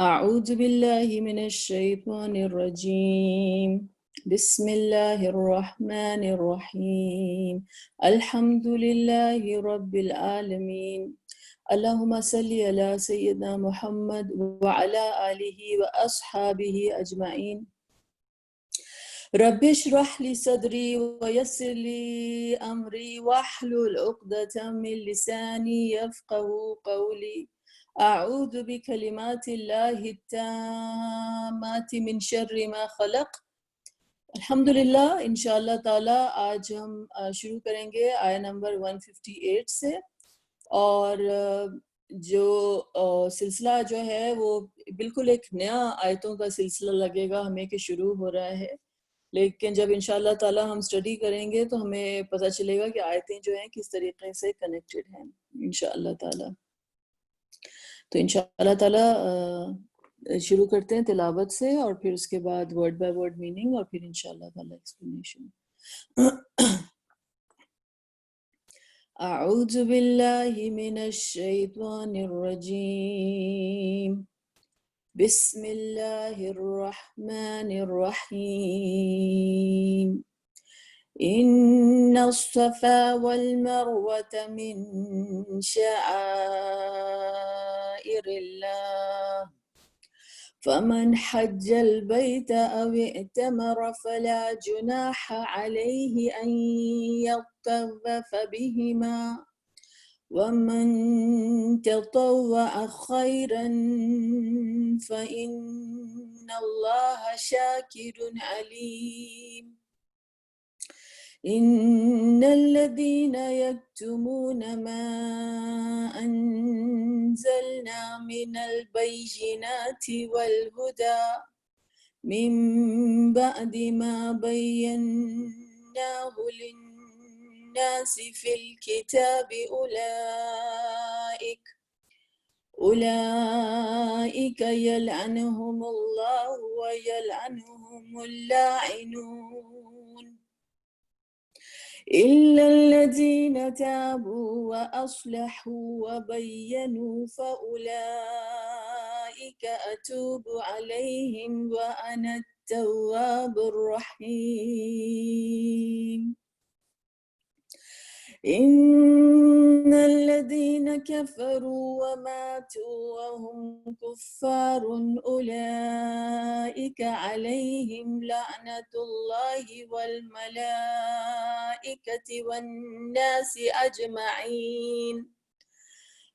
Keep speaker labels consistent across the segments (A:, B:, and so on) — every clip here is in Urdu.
A: أعوذ بالله من الشيطان الرجيم بسم الله الرحمن الرحيم الحمد لله رب العالمين اللهم صل على سيدنا محمد وعلى آله وأصحابه أجمعين رب اشرح لي صدري ويسر لي أمري واحلل عقدة من لساني يفقه قولي أعوذ بكلمات الله التامات من شر ما خلق. الحمدللہ انشاءاللہ تعالی آج ہم شروع کریں گے آیہ نمبر 158 سے، اور جو سلسلہ جو ہے وہ بالکل ایک نیا آیتوں کا سلسلہ لگے گا ہمیں کہ شروع ہو رہا ہے، لیکن جب انشاءاللہ تعالی ہم سٹڈی کریں گے تو ہمیں پتہ چلے گا کہ آیتیں جو ہیں کس طریقے سے کنیکٹڈ ہیں انشاءاللہ تعالی۔ تو انشاءاللہ تعالی شروع کرتے ہیں تلاوت سے، اور پھر اس کے بعد ورڈ بائی ورڈ میننگ، اور پھر انشاءاللہ تعالی ایکسپلینیشن۔ اعوذ باللہ من الشیطان الرجیم بسم اللہ الرحمن الرحیم ان الصفا والمروة من شعائر اللہ فمن حج البيت أو ائتمر فلا جناح عليه أن يطوف بهما ومن تطوع خيرا فإن الله شاكر عليم إن الذين يكتمون ما أنزلنا من البينات والهدى من بعد ما بيناه للناس في الكتاب أولئك يلعنهم الله ويلعنهم اللاعنون إلا الذين تابوا وأصلحوا وبينوا فأولئك أتوب عليهم وأنا التواب الرحيم إن الذين كفروا وماتوا وهم كفار أولئك عليهم لعنة الله والملائكة والناس أجمعين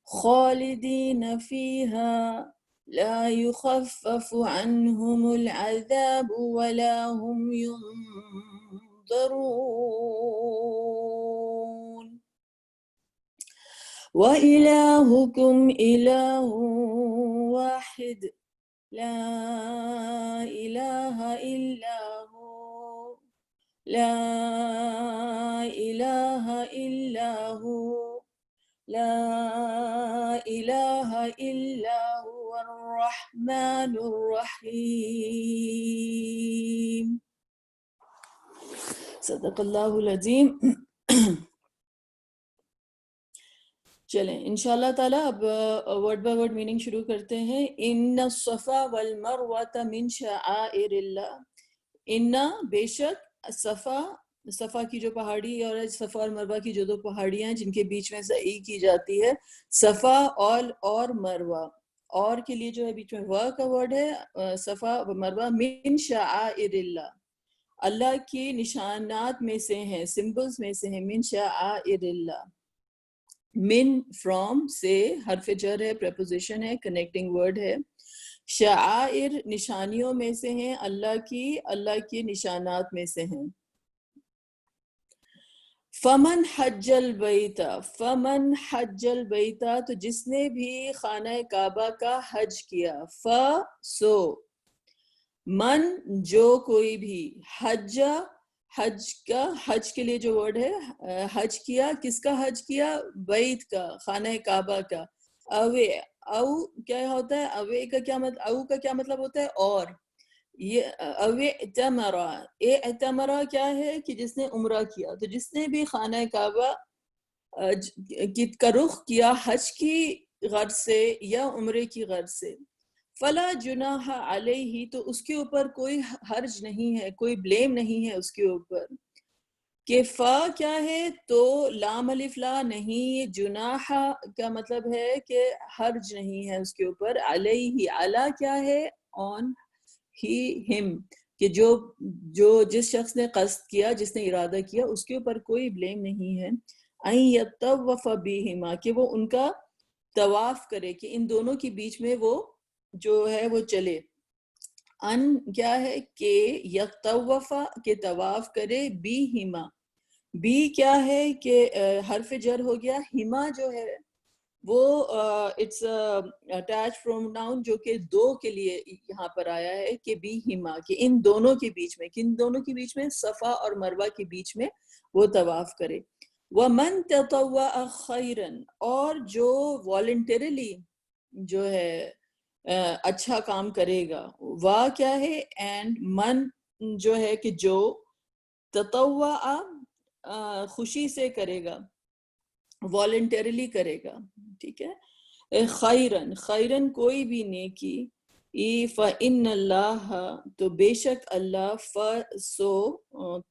A: خالدين فيها لا يخفف عنهم العذاب ولا هم ينظرون وإلهكم إله واحد لا إله إلا هو لا إله إلا هو لا إله إلا هو الرحمن الرحيم صدق اللہ العظیم۔ چلیں انشاءاللہ تعالی اب ورڈ بائی ورڈ میننگ شروع کرتے ہیں۔ ان الصفا والمروۃ من شعائر اللہ، ان بے شک صفا کی جو پہاڑی، اور صفا اور مروہ کی جو دو پہاڑیاں ہیں جن کے بیچ میں سعی کی جاتی ہے، صفا اور مروہ، اور کے لیے جو ہے بیچ میں وا کا ورڈ ہے، صفا و مروہ، من شعائر اللہ، اللہ کے نشانات میں سے ہیں، سمبلز میں سے ہیں، من شعائر اللہ، من فرام سے حرف جر ہے، پریپوزیشن ہے، کنیکٹنگ ورڈ ہے، شعائر نشانیوں میں سے ہیں، اللہ کی نشانات میں سے ہیں۔ فمن حج البیت تو جس نے بھی خانہ کعبہ کا حج کیا، سو من جو کوئی بھی، حج کے لیے جو ورڈ ہے، حج کیا، کس کا حج کیا؟ بیت کا، خانہ کعبہ کا۔ او کیا ہوتا ہے؟ اوے کا کیا مطلب، او کا کیا مطلب ہوتا ہے؟ اور یہ اعتمرا کیا ہے کہ جس نے عمرہ کیا، تو جس نے بھی خانہ کعبہ کا رخ کیا حج کی غرض سے یا عمرے کی غرض سے، فلا جناح علیہ، تو اس کے اوپر کوئی حرج نہیں ہے، کوئی بلیم نہیں ہے اس کے اوپر. کہ فا کیا ہے؟ تو لام الف لا نہیں، جناح کا مطلب ہے کہ حرج نہیں ہے اس کے اوپر. علیہ، علی کیا ہے؟ آن ہی ہم، کہ جو جس شخص نے قصد کیا، جس نے ارادہ کیا، اس کے اوپر کوئی بلیم نہیں ہے. ان یطوف بہما، کہ وہ ان کا طواف کرے، کہ ان دونوں کے بیچ میں وہ جو ہے وہ چلے. ان کیا ہے؟ کہ یطوف، کہ طواف کرے، بہما، بی کیا ہے؟ کہ حرف جر ہو گیا. ہما جو ہے وہ اٹس اٹیچ پروناؤن جو کہ دو کے لیے یہاں پر آیا ہے، کہ بی ہما، کہ ان دونوں کے بیچ میں، کن دونوں کے بیچ میں؟ صفا اور مروہ کے بیچ میں وہ طواف کرے. وَمَن تَطَوَّعَ خَيْرًا، اور جو والنٹریلی جو ہے اچھا کام کرے گا. وا کیا ہے؟ اینڈ من جو ہے کہ جو تطوع خوشی سے کرے گا، والنٹریلی کرے گا، ٹھیک ہے. خیرن، خیرن کوئی بھی نیکی. فَإِنَّ اللَّهَ، تو بے شک اللہ،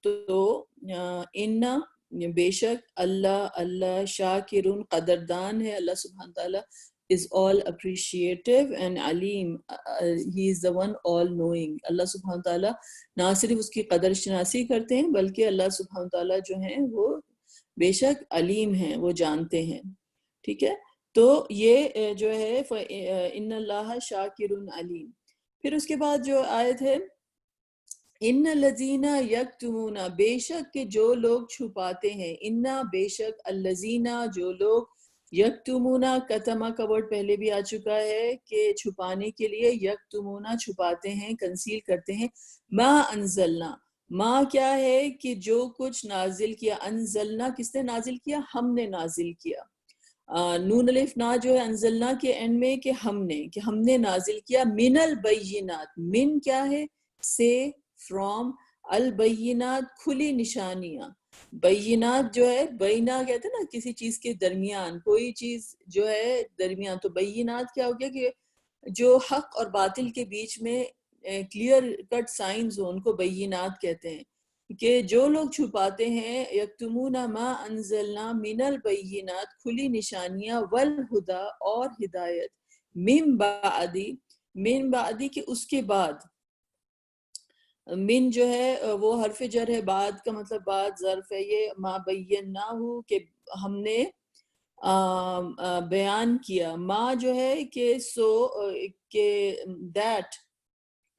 A: تو ان بے شک اللہ، اللہ شاکرun قدردان ہے. اللہ سبحانہ تعالیٰ is all appreciative and Aleem, he is the one all knowing. اللہ سبحانہ تعالیٰ نہ صرف اس کی قدر شناسی کرتے ہیں، بلکہ اللہ سبحانہ تعالیٰ جو ہیں وہ بے شک علیم ہیں، وہ جانتے ہیں. ٹھیک ہے، تو یہ جو ہے ان اللہ شاکر علیم. پھر اس کے بعد جو آیت ہے، ان الذین یکتمون، بے شک کہ جو لوگ چھپاتے ہیں. انا بے شک، الذین جو لوگ، یکتمون، کتما کا ورڈ پہلے بھی آ چکا ہے کہ چھپانے کے لیے، یکتمون چھپاتے ہیں، کنسیل کرتے ہیں. ما انزلنا، ما کیا ہے؟ کہ جو کچھ نازل کیا. انزلنا کس نے نازل کیا؟ ہم نے نازل کیا. نون الف نا جو ہے انزلنا کے اینڈ میں، کہ ہم نے نازل کیا. من البینات، من کیا ہے؟ سے، فرام، البینات کھلی نشانیاں. بینات جو ہے، بینا کہتے ہیں نا کسی چیز کے درمیان، کوئی چیز جو ہے درمیان. تو بینات کیا ہو گیا؟ کہ جو حق اور باطل کے بیچ میں کلیئر کٹ سائنز ہو، ان کو بینات کہتے ہیں. کہ جو لوگ چھپاتے ہیں، یکتمون ما انزلنا من البینات کھلی نشانیاں، والہدا اور ہدایت، من بعدی کہ اس کے بعد. من جو ہے وہ حرف جر ہے، بعد کا مطلب بعد ظرف ہے. یہ ما بیناہ، کہ ہم نے بیان کیا. ما جو ہے کہ سو، کہ دیٹ،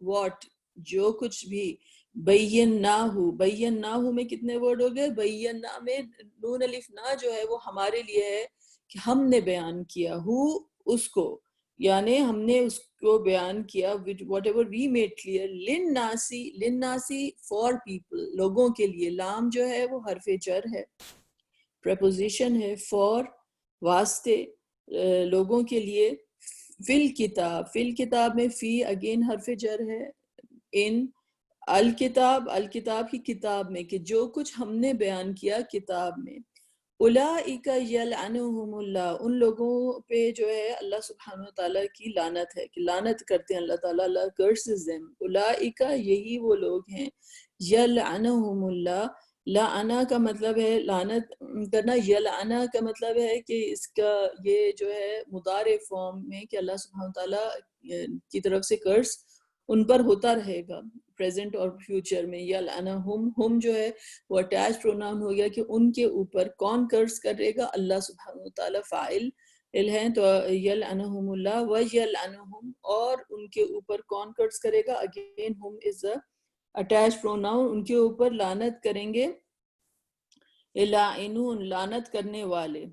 A: واٹ، جو کچھ بھی. بیناہ میں کتنے ورڈ ہو گئے؟ بینا میں نون الف نا جو ہے وہ ہمارے لیے ہے کہ ہم نے بیان کیا. اس کو، یعنی ہم نے اس کو بیان کیا. whatever we made clear. للناسی for people، لوگوں کے لیے. لام جو ہے وہ حرف جر ہے، preposition ہے for، واسطے، لوگوں کے لیے. فی الکتاب میں فی اگین حرف جر ہے. ان الکتاب کی کتاب میں، کہ جو کچھ ہم نے بیان کیا کتاب میں. اولئک یلعنہم اللہ، ان لوگوں پہ جو ہے اللہ سبحانہ تعالیٰ کی لعنت ہے، کہ لعنت کرتے ہیں اللہ تعالیٰ. اللہ curses them. اولئک، یہی وہ لوگ ہیں. یلعنہم اللہ، لعنا کا مطلب ہے لعنت کرنا. یلعنا کا مطلب ہے کہ اس کا یہ جو ہے مضارع فارم میں، کہ اللہ سبحانہ تعالیٰ کی طرف سے کرس ان پر ہوتا رہے گا، پریزنٹ اور فیوچر میں. یلعنہم، ہم جو ہے وہ اٹیچ پروناؤن ہو گیا، کہ ان کے اوپر کون کرس کرے گا؟ اللہ سبحانہ تعالیٰ فاعل ہیں. تو یلعنہم اللہ و یلعنہم، اور ان کے اوپر کون کرس کرے گا؟ اگین ہم از اٹیچ پروناؤن، ان کے اوپر لعنت کریں گے. لاعنون، لعنت کرنے والے.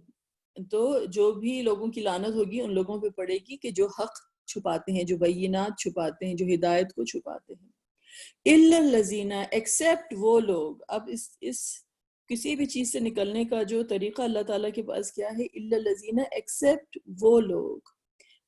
A: تو جو بھی لوگوں کی لعنت ہوگی ان لوگوں پہ پڑے گی کہ جو حق چھپاتے ہیں، جو بینات چھپاتے ہیں، جو ہدایت کو چھپاتے ہیں. الا الذین، ایکسیپٹ وہ لوگ. اب اس کسی بھی چیز سے نکلنے کا جو طریقہ اللہ تعالیٰ کے پاس کیا ہے؟ الا الذین، ایکسیپٹ وہ لوگ.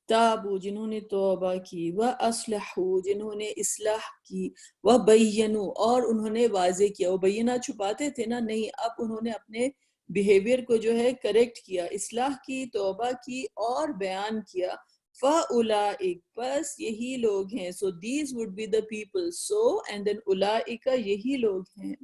A: تابو، جنہوں نے توبہ کی. واصلحوا، جنہوں نے اصلاح کی. وبینوا، اور انہوں نے واضح کیا. وہ بینات چھپاتے تھے نا، نہیں، اب انہوں نے اپنے بیہیویئر کو جو ہے کریکٹ کیا، اصلاح کی، توبہ کی اور بیان کیا. فَأُولَئِک پس یہی لوگ ہیں. So these would be the people. So and then اولئک یہی لوگ ہیں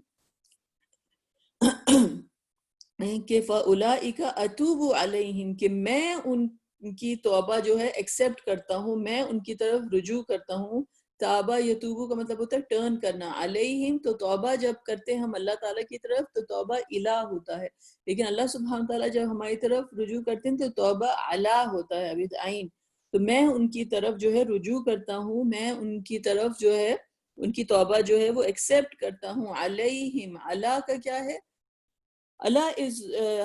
A: کہ فَأُولَئِکَ أَتُوبُ عَلَيْهِمْ کہ میں ان کی توبہ جو ہے ایکسیپٹ کرتا ہوں، میں ان کی طرف رجوع کرتا ہوں. توبہ یتوبو کا مطلب ہوتا ہے ٹرن کرنا. علیہم تو توبہ جب کرتے ہیں ہم اللہ تعالیٰ کی طرف تو توبہ الہ ہوتا ہے، لیکن اللہ سبحانہ تعالیٰ جب ہماری طرف رجوع کرتے ہیں تو توبہ علی ہوتا ہے ابھی عین. تو میں ان کی طرف جو ہے رجوع کرتا ہوں، میں ان کی طرف جو ہے ان کی توبہ جو ہے وہ ایکسیپٹ کرتا ہوں. علیہم علی کا کیا ہے؟ اللہ از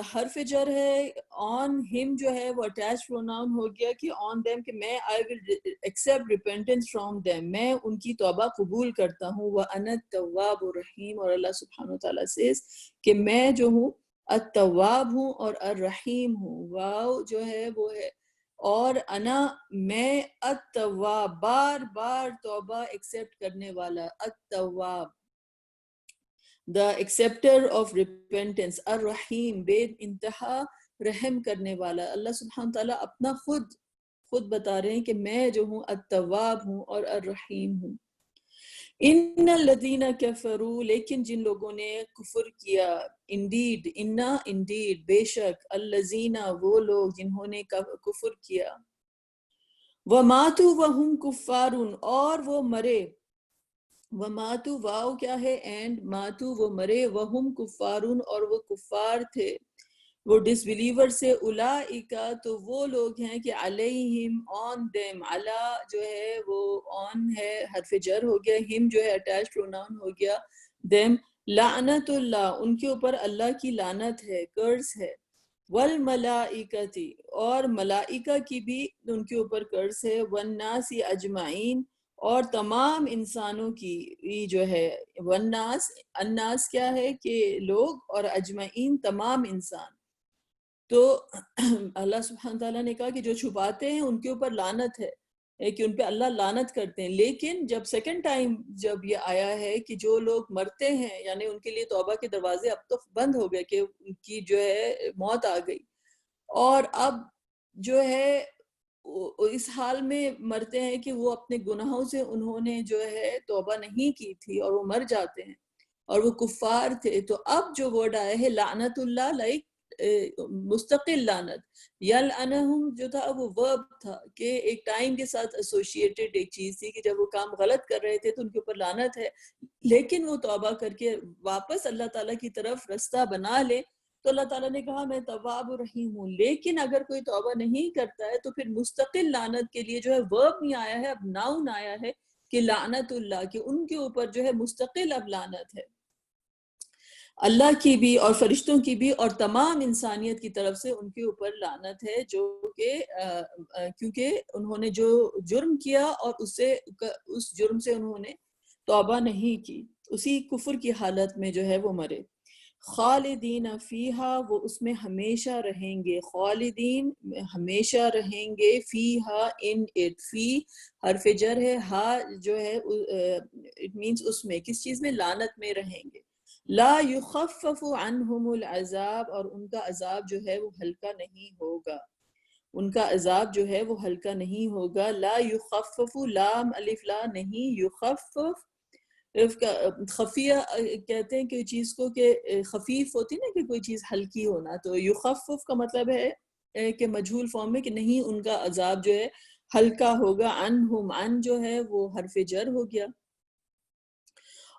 A: حرف جر ہے. on him جو ہے وہ attached pronoun ہو گیا کہ on them کہ میں I will accept repentance from them، میں ان کی توبہ قبول کرتا ہوں. وَأَنَا التَّوَّابُ الرَّحِيمُ اور اللہ سبحانہ وتعالیٰ says کہ میں جو ہوں التواب ہوں اور الرحیم ہوں. واو جو ہے وہ ہے اور انا میں التواب بار بار توبہ ایکسیپٹ کرنے والا. التواب the acceptor of repentance. الرحیم بے انتہا رحم کرنے والا. اللہ سبحانہ تعالیٰ اپنا خود بتا رہے ہیں کہ میں جو ہوں التواب ہوں اور الرحیم ہوں. ان الذین کفروا لیکن جن لوگوں نے کفر کیا. انڈیڈ بے شک الذین وہ لوگ جنہوں نے کفر کیا. وماتوا وہم کفار اور وہ مرے. وَمَاتُوا واو کیا ہے اینڈ ماتو وہ مرے. وَهُمْ کفارون اور وہ کفار تھے، وہ ڈس بلیور سے. اولئک تو وہ لوگ ہیں کہ علیہم on them. علی جو ہے وہ on ہے حرف جر ہو گیا، ہم جو ہے اٹیچ پروناؤن ہو گیا them. لعنت اللہ ان کے اوپر اللہ کی لعنت ہے، کرس ہے. والملائکتی اور ملائکہ کی بھی ان کے اوپر کرس ہے. والناس اجمعین اور تمام انسانوں کی جو ہے. الناس کیا ہے کہ لوگ، اور اجمعین تمام انسان. تو اللہ سبحانہ تعالیٰ نے کہا کہ جو چھپاتے ہیں ان کے اوپر لعنت ہے کہ ان پہ اللہ لعنت کرتے ہیں. لیکن جب سیکنڈ ٹائم جب یہ آیا ہے کہ جو لوگ مرتے ہیں یعنی ان کے لیے توبہ کے دروازے اب تو بند ہو گئے کہ ان کی جو ہے موت آ گئی، اور اب جو ہے اس حال میں مرتے ہیں کہ وہ اپنے گناہوں سے انہوں نے جو ہے توبہ نہیں کی تھی اور وہ مر جاتے ہیں اور وہ کفار تھے. تو اب جو ورڈ آیا ہے لعنت اللہ، لائک مستقل لعنت. یلعنہم جو تھا وہ ورب تھا کہ ایک ٹائم کے ساتھ ایسوشیٹڈ ایک چیز تھی کہ جب وہ کام غلط کر رہے تھے تو ان کے اوپر لعنت ہے، لیکن وہ توبہ کر کے واپس اللہ تعالیٰ کی طرف رستہ بنا لے تو اللہ تعالیٰ نے کہا میں تواب الرحیم ہوں. لیکن اگر کوئی توبہ نہیں کرتا ہے تو پھر مستقل لعنت کے لیے جو ہے ورب نہیں آیا ہے، اب ناؤن آیا ہے کہ لعنت اللہ، کہ ان کے اوپر جو ہے مستقل اب لعنت ہے اللہ کی بھی اور فرشتوں کی بھی اور تمام انسانیت کی طرف سے ان کے اوپر لعنت ہے، جو کہ کیونکہ انہوں نے جو جرم کیا اور اس جرم سے انہوں نے توبہ نہیں کی، اسی کفر کی حالت میں جو ہے وہ مرے. خالدین فیہا وہ اس میں ہمیشہ رہیں گے. خالدین ہمیشہ رہیں گے. فیہا ان اٹ، فی حرف جر ہے، ہا جو ہے اٹ مینس اس میں، کس چیز میں؟ لعنت میں رہیں گے. لا یخفف عنہم العذاب اور ان کا عذاب جو ہے وہ ہلکا نہیں ہوگا. ان کا عذاب جو ہے وہ ہلکا نہیں ہوگا. لا یخفف، لام الف لا نہیں، یخفف خفیہ کہتے ہیں کہ چیز کو کہ خفیف ہوتی نا کہ کوئی چیز ہلکی ہونا، تو یخفف کا مطلب ہے کہ مجہول فارم میں کہ نہیں ان کا عذاب جو ہے ہلکا ہوگا. عنہم عن جو ہے وہ حرف جر ہو گیا،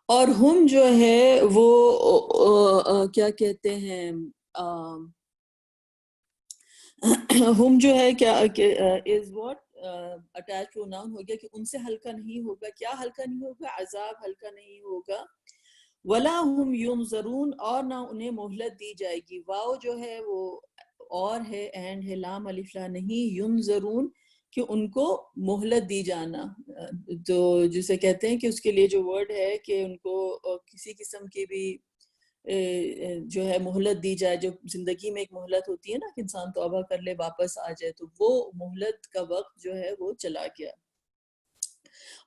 A: اور ہم جو ہے وہ کیا کہتے ہیں ہم جو ہے کیا از واٹ اٹیچ پروناؤن ہو گیا کہ ان سے ہلکا نہیں ہوگا. کیا ہلکا نہیں ہوگا؟ عذاب ہلکا نہیں ہوگا. ولا ہم ینظرون اور نہ انہیں مہلت دی جائے گی. واو جو ہے وہ اور ہے، اینڈ ہے، لام الف لا نہیں. ینظرون کہ ان کو مہلت دی جانا، تو جسے کہتے ہیں کہ اس کے لیے جو ورڈ ہے کہ ان کو کسی قسم کی بھی جو ہے مہلت دی جائے. جو زندگی میں ایک مہلت ہوتی ہے نا کہ انسان توبہ کر لے واپس آ جائے، تو وہ مہلت کا وقت جو ہے وہ چلا گیا.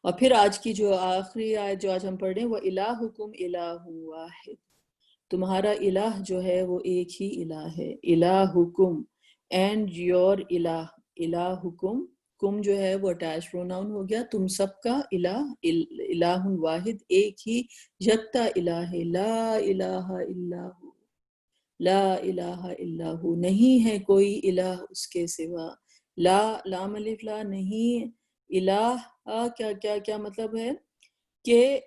A: اور پھر آج کی جو آخری آیت جو آج ہم پڑھ رہے ہیں، وہ الہکم الہ واحد، تمہارا الہ جو ہے وہ ایک ہی الہ ہے. الہکم اینڈ یور الہ، الہکم کم جو ہے وہ اٹیچ پروناؤن ہو گیا، تم سب کا الہ، الہ واحد، ایک ہی یکتا الہ ہے، لا الہ الا ہو، لا الہ الا ہو، نہیں ہے کوئی الہ اس کے سوا، لا لام الف لا، نہیں، الہ کیا کیا کیا مطلب ہے کہ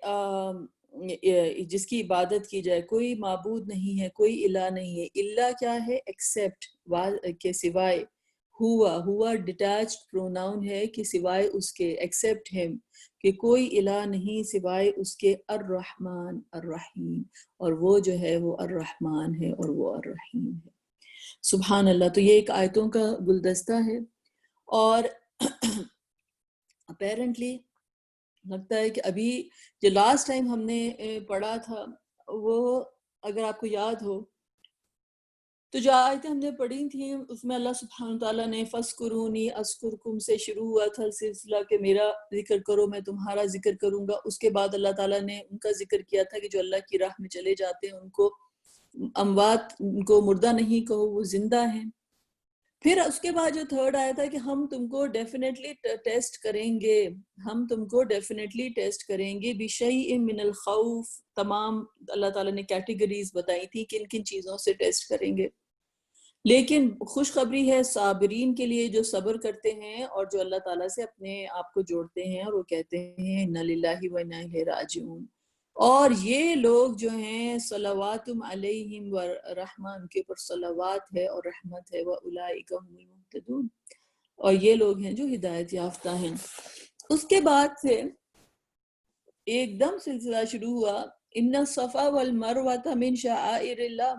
A: جس کی عبادت کی جائے، کوئی معبود نہیں ہے، کوئی الہ نہیں ہے، الا کیا ہے ایکسیپٹ کے سوائے، ہوا ڈیٹیچڈ پروناؤن ہے کہ سوائے اس کے، ایکسیپٹ ہم، کہ کوئی الہ نہیں سوائے اس کے، الرحمن الرحیم، اور وہ جو ہے وہ الرحمن ہے اور وہ الرحیم ہے۔ سبحان اللہ۔ تو یہ ایک آیتوں کا گلدستہ ہے، اور اپیرنٹلی لگتا ہے کہ ابھی جو لاسٹ ٹائم ہم نے پڑھا تھا، وہ اگر آپ کو یاد ہو تو جو آیتیں ہم نے پڑھی تھیں اس میں اللہ سبحانہ تعالیٰ نے فَاذْكُرُونِي أَذْكُرْكُمْ سے شروع ہوا تھا سلسلہ کہ میرا ذکر کرو میں تمہارا ذکر کروں گا۔ اس کے بعد اللہ تعالیٰ نے ان کا ذکر کیا تھا کہ جو اللہ کی راہ میں چلے جاتے ہیں ان کو اموات، ان کو مردہ نہیں کہو، وہ زندہ ہیں۔ پھر اس کے بعد جو تھرڈ آیا تھا کہ ہم تم کو ڈیفینیٹلی ٹیسٹ کریں گے، ہم تم کو ڈیفینیٹلی ٹیسٹ کریں گے، بِشَيْءٍ مِّنَ الْخَوْفِ، تمام اللہ تعالیٰ نے کیٹیگریز بتائی تھی کن کن چیزوں سے ٹیسٹ کریں گے، لیکن خوشخبری ہے صابرین کے لیے جو صبر کرتے ہیں اور جو اللہ تعالیٰ سے اپنے آپ کو جوڑتے ہیں اور وہ کہتے ہیں اِنَّا لِلَّهِ وَإِنَّا إِلَيْهِ رَاجِعُونَ۔ اور یہ لوگ جو ہیں صلواتم علیہم و رحمان کے اوپر صلوات ہے اور رحمت ہے، وَأُولَئِكَ هُمُ الْمُهْتَدُونَ، اور یہ لوگ ہیں جو ہدایت یافتہ ہیں۔ اس کے بعد سے ایک دم سلسلہ شروع ہوا، ان الصفا والمروہ من شعائر اللہ،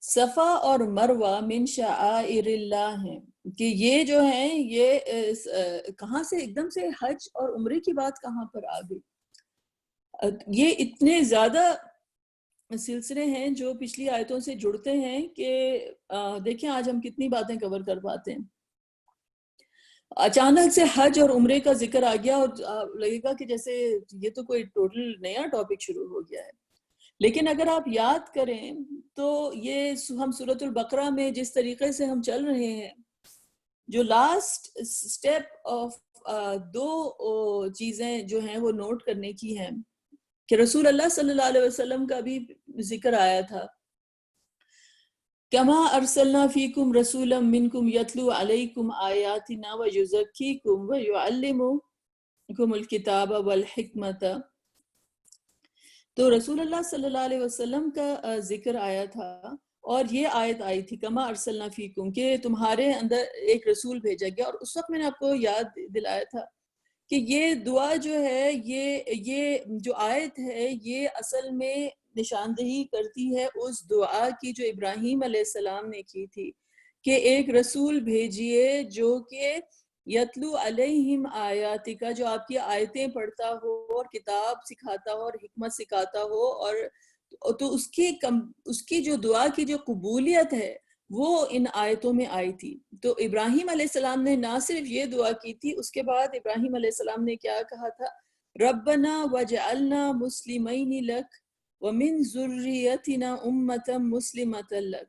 A: صفا اور مروہ من شعائر اللہ ہیں، کہ یہ جو ہیں یہ کہاں سے ایک دم سے حج اور عمرے کی بات کہاں پر آ گئی؟ یہ اتنے زیادہ سلسلے ہیں جو پچھلی آیتوں سے جڑتے ہیں کہ دیکھیں آج ہم کتنی باتیں کور کر پاتے ہیں۔ اچانک سے حج اور عمرے کا ذکر آ گیا اور لگے گا کہ جیسے یہ تو کوئی ٹوٹل نیا ٹاپک شروع ہو گیا ہے، لیکن اگر آپ یاد کریں تو یہ ہم سورۃ البقرہ میں جس طریقے سے ہم چل رہے ہیں، جو لاسٹ سٹیپ آف دو چیزیں جو ہیں وہ نوٹ کرنے کی ہیں کہ رسول اللہ صلی اللہ علیہ وسلم کا بھی ذکر آیا تھا، کما ارسلنا فیکم رسولا منکم یتلو علیکم آیاتنا ویزکیکم ویعلمکم الکتاب والحکمت۔ تو رسول اللہ صلی اللہ علیہ وسلم کا ذکر آیا تھا، اور یہ آیت آئی تھی کما ارسلنا فیکم، کہ تمہارے اندر ایک رسول بھیجا گیا، اور اس وقت میں نے آپ کو یاد دلایا تھا کہ یہ دعا جو ہے، یہ جو آیت ہے یہ اصل میں نشاندہی کرتی ہے اس دعا کی جو ابراہیم علیہ السلام نے کی تھی کہ ایک رسول بھیجیے جو کہ یتلو علیہم آیاتی کا، جو آپ کی آیتیں پڑھتا ہو اور کتاب سکھاتا ہو اور حکمت سکھاتا ہو، اور تو اس کی جو دعا کی جو قبولیت ہے وہ ان آیتوں میں آئی تھی۔ تو ابراہیم علیہ السلام نے نہ صرف یہ دعا کی تھی، اس کے بعد ابراہیم علیہ السلام نے کیا کہا تھا، ربنا وجعلنا مسلمین لک ومن ذریتنا امتا مسلمتا لک،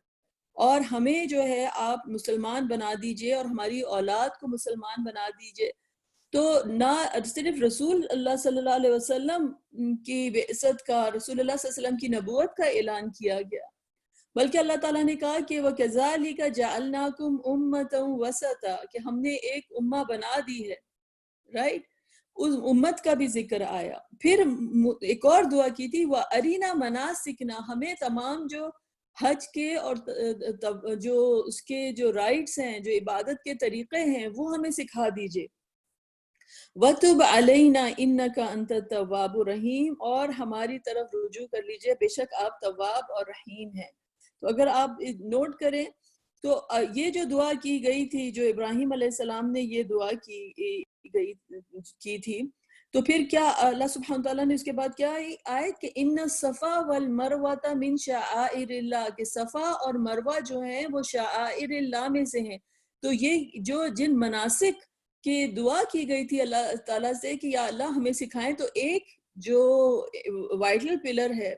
A: اور ہمیں جو ہے آپ مسلمان بنا دیجئے اور ہماری اولاد کو مسلمان بنا دیجئے۔ تو نہ صرف رسول اللہ صلی اللہ علیہ وسلم کی بعثت کا، رسول اللہ صلی اللہ علیہ وسلم کی نبوت کا اعلان کیا گیا، بلکہ اللہ تعالیٰ نے کہا کہ وَكَذَلِكَ جَعَلْنَاكُمْ أُمَّةً وَسَطًا، کہ ہم نے ایک امہ بنا دی ہے، رائٹ؟ اس امت کا بھی ذکر آیا۔ پھر ایک اور دعا کی تھی وَأَرِنَا مَنَاسِكْنَا، ہمیں تمام جو حج کے اور جو اس کے جو رائٹس ہیں، جو عبادت کے طریقے ہیں، وہ ہمیں سکھا دیجئے۔ وَتُبْ عَلَيْنَا إِنَّكَ أَنْتَ التَّوَّابُ الرَّحِيمُ، اور ہماری طرف رجوع کر لیجئے، بے شک آپ تواب اور رحیم ہیں۔ تو اگر آپ نوٹ کریں تو یہ جو دعا کی گئی تھی، جو ابراہیم علیہ السلام نے یہ دعا کی تھی، تو پھر کیا اللہ سبحانہ تعالیٰ نے اس کے بعد کیا آئے کہ ان الصفا والمروہ من شعائر اللہ، کہ صفا اور مروہ جو ہیں وہ شعائر اللہ میں سے ہیں۔ تو یہ جو جن مناسک کی دعا کی گئی تھی اللہ تعالیٰ سے کہ یا اللہ ہمیں سکھائیں، تو ایک جو وائٹل پلر ہے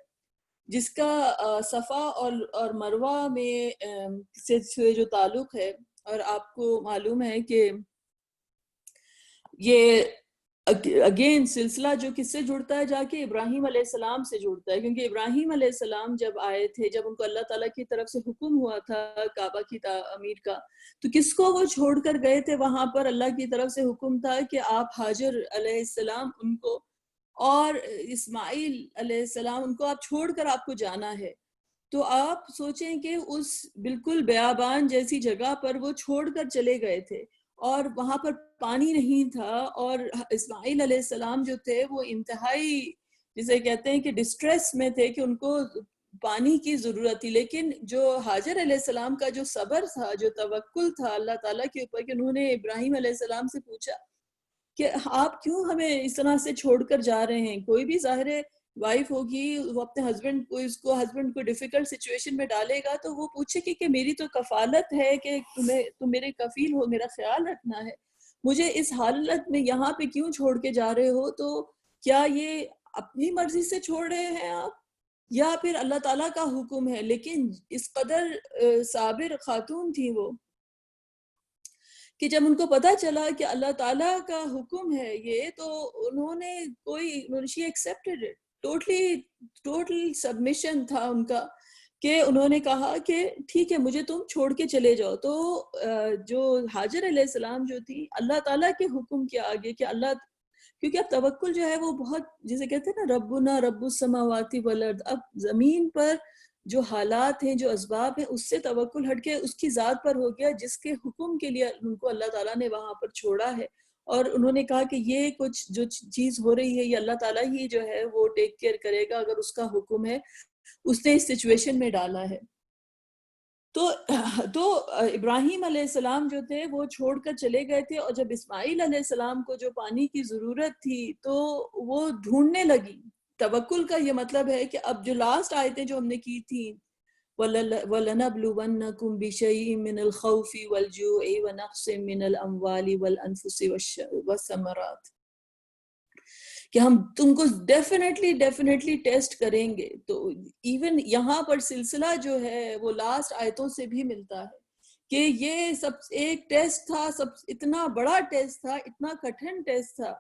A: جس کا صفا اور مروہ میں سے جو تعلق ہے، اور آپ کو معلوم ہے کہ یہ اگین سلسلہ جو کس سے جڑتا ہے، جا کے ابراہیم علیہ السلام سے جڑتا ہے، کیونکہ ابراہیم علیہ السلام جب آئے تھے، جب ان کو اللہ تعالیٰ کی طرف سے حکم ہوا تھا کعبہ کی تعمیر کا، تو کس کو وہ چھوڑ کر گئے تھے وہاں پر؟ اللہ کی طرف سے حکم تھا کہ آپ حاجر علیہ السلام ان کو اور اسماعیل علیہ السلام ان کو آپ چھوڑ کر آپ کو جانا ہے۔ تو آپ سوچیں کہ اس بالکل بیابان جیسی جگہ پر وہ چھوڑ کر چلے گئے تھے، اور وہاں پر پانی نہیں تھا، اور اسماعیل علیہ السلام جو تھے وہ انتہائی جسے کہتے ہیں کہ ڈسٹریس میں تھے کہ ان کو پانی کی ضرورت تھی۔ لیکن جو حاجر علیہ السلام کا جو صبر تھا، جو توکل تھا اللہ تعالیٰ کے اوپر، کہ انہوں نے ابراہیم علیہ السلام سے پوچھا کہ آپ کیوں ہمیں اس طرح سے چھوڑ کر جا رہے ہیں؟ کوئی بھی ظاہر وائف ہوگی، وہ اپنے ہسبینڈ کو ڈیفیکلٹ سچویشن میں ڈالے گا تو وہ پوچھے کہ میری تو کفالت ہے کہ تم میرے کفیل ہو، میرا خیال رکھنا ہے، مجھے اس حالت میں یہاں پہ کیوں چھوڑ کے جا رہے ہو؟ تو کیا یہ اپنی مرضی سے چھوڑ رہے ہیں آپ، یا پھر اللہ تعالیٰ کا حکم ہے؟ لیکن اس قدر صابر خاتون تھی وہ کہ جب ان کو پتا چلا کہ اللہ تعالیٰ کا حکم ہے یہ، تو انہوں نے she accepted it total submission تھا ان کا، کہ انہوں نے کہا کہ ٹھیک ہے مجھے تم چھوڑ کے چلے جاؤ۔ تو جو حاجر علیہ السلام جو تھی، اللہ تعالیٰ کے حکم کے آگے، کہ اللہ، کیونکہ اب توکل جو ہے وہ بہت جسے کہتے ہیں نا ربنا رب السماوات والارض، اب زمین پر جو حالات ہیں، جو اسباب ہیں، اس سے توکل ہٹ کے اس کی ذات پر ہو گیا، جس کے حکم کے لیے ان کو اللہ تعالیٰ نے وہاں پر چھوڑا ہے۔ اور انہوں نے کہا کہ یہ کچھ جو چیز ہو رہی ہے یہ اللہ تعالیٰ ہی جو ہے وہ ٹیک کیئر کرے گا، اگر اس کا حکم ہے، اس نے اس سچویشن میں ڈالا ہے۔ تو ابراہیم علیہ السلام جو تھے وہ چھوڑ کر چلے گئے تھے، اور جب اسماعیل علیہ السلام کو جو پانی کی ضرورت تھی تو وہ ڈھونڈنے لگی۔ توکل کا یہ مطلب ہے کہ اب جو لاسٹ آیتیں جو ہم نے کی تھیں، وَلَنَبْلُوَنَّكُمْ بِشَيْءٍ مِّنَ الْخَوْفِ وَالْجُوعِ وَنَقْصٍ مِّنَ الْأَمْوَالِ وَالْأَنفُسِ وَالثَّمَرَاتِ، کہ ہم تم کو ڈیفینیٹلی ٹیسٹ کریں گے۔ تو ایون یہاں پر سلسلہ جو ہے وہ لاسٹ آیتوں سے بھی ملتا ہے کہ یہ سب ایک ٹیسٹ تھا، اتنا بڑا ٹیسٹ تھا، اتنا کٹھن ٹیسٹ تھا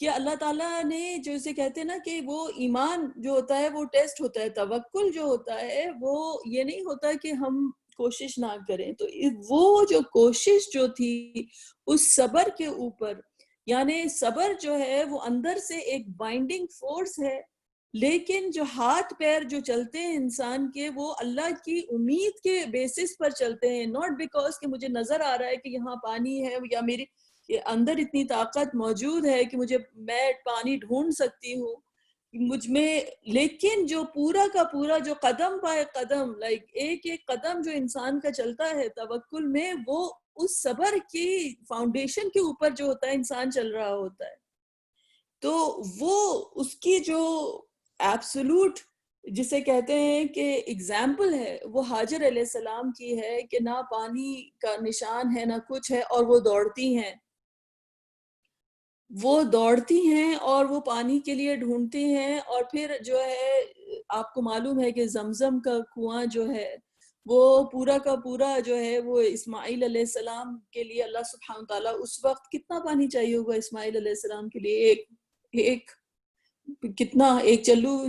A: کہ اللہ تعالیٰ نے جو اسے کہتے ہیں نا کہ وہ ایمان جو ہوتا ہے وہ ٹیسٹ ہوتا ہے، توکل جو ہوتا ہے وہ یہ نہیں ہوتا کہ ہم کوشش نہ کریں۔ تو وہ جو کوشش جو تھی اس صبر کے اوپر، یعنی صبر جو ہے وہ اندر سے ایک بائنڈنگ فورس ہے، لیکن جو ہاتھ پیر جو چلتے ہیں انسان کے، وہ اللہ کی امید کے بیسس پر چلتے ہیں، ناٹ بیکاز کہ مجھے نظر آ رہا ہے کہ یہاں پانی ہے، یا میری اندر اتنی طاقت موجود ہے کہ میں پانی ڈھونڈ سکتی ہوں مجھ میں، لیکن جو پورا کا پورا جو قدم پائے قدم، ایک ایک قدم جو انسان کا چلتا ہے توکل میں، وہ اس صبر کی فاؤنڈیشن کے اوپر جو ہوتا ہے انسان چل رہا ہوتا ہے۔ تو وہ اس کی جو ایبسولوٹ جسے کہتے ہیں کہ اگزامپل ہے، وہ حاجر علیہ السلام کی ہے، کہ نہ پانی کا نشان ہے نہ کچھ ہے، اور وہ دوڑتی ہیں اور وہ پانی کے لیے ڈھونڈتی ہیں۔ اور پھر جو ہے آپ کو معلوم ہے کہ زمزم کا کنواں جو ہے وہ پورا کا پورا جو ہے وہ اسماعیل علیہ السلام کے لیے اللہ سبحانہ تعالیٰ، اس وقت کتنا پانی چاہیے ہوگا اسماعیل علیہ السلام کے لیے؟ ایک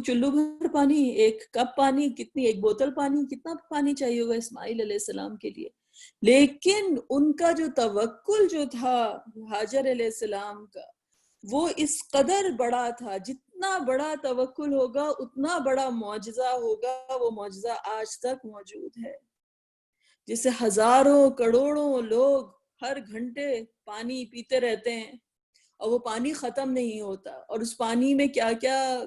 A: چلو بھر پانی، ایک کپ پانی، ایک بوتل پانی، کتنا پانی چاہیے ہوگا اسماعیل علیہ السلام کے لیے؟ لیکن ان کا جو توکل جو تھا حاجر علیہ السلام کا، وہ اس قدر بڑا تھا، جتنا بڑا توکل ہوگا اتنا بڑا معجزہ ہوگا۔ وہ معجزہ آج تک موجود ہے، جسے ہزاروں کروڑوں لوگ ہر گھنٹے پانی پیتے رہتے ہیں اور وہ پانی ختم نہیں ہوتا، اور اس پانی میں کیا کیا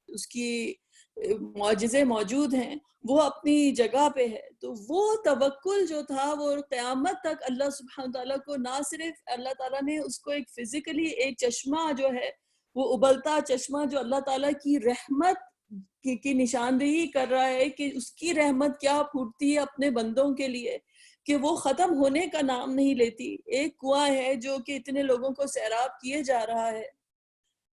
A: اس کی معجزے موجود ہیں وہ اپنی جگہ پہ ہے۔ تو وہ توکل جو تھا وہ قیامت تک اللہ سبحانہ تعالیٰ کو، نہ صرف اللہ تعالیٰ نے اس کو ایک فزیکلی ایک چشمہ جو ہے وہ ابلتا چشمہ جو اللہ تعالیٰ کی رحمت کی نشاندہی کر رہا ہے کہ اس کی رحمت کیا پھوٹتی ہے اپنے بندوں کے لیے، کہ وہ ختم ہونے کا نام نہیں لیتی۔ ایک کنواں ہے جو کہ اتنے لوگوں کو سیراب کیے جا رہا ہے،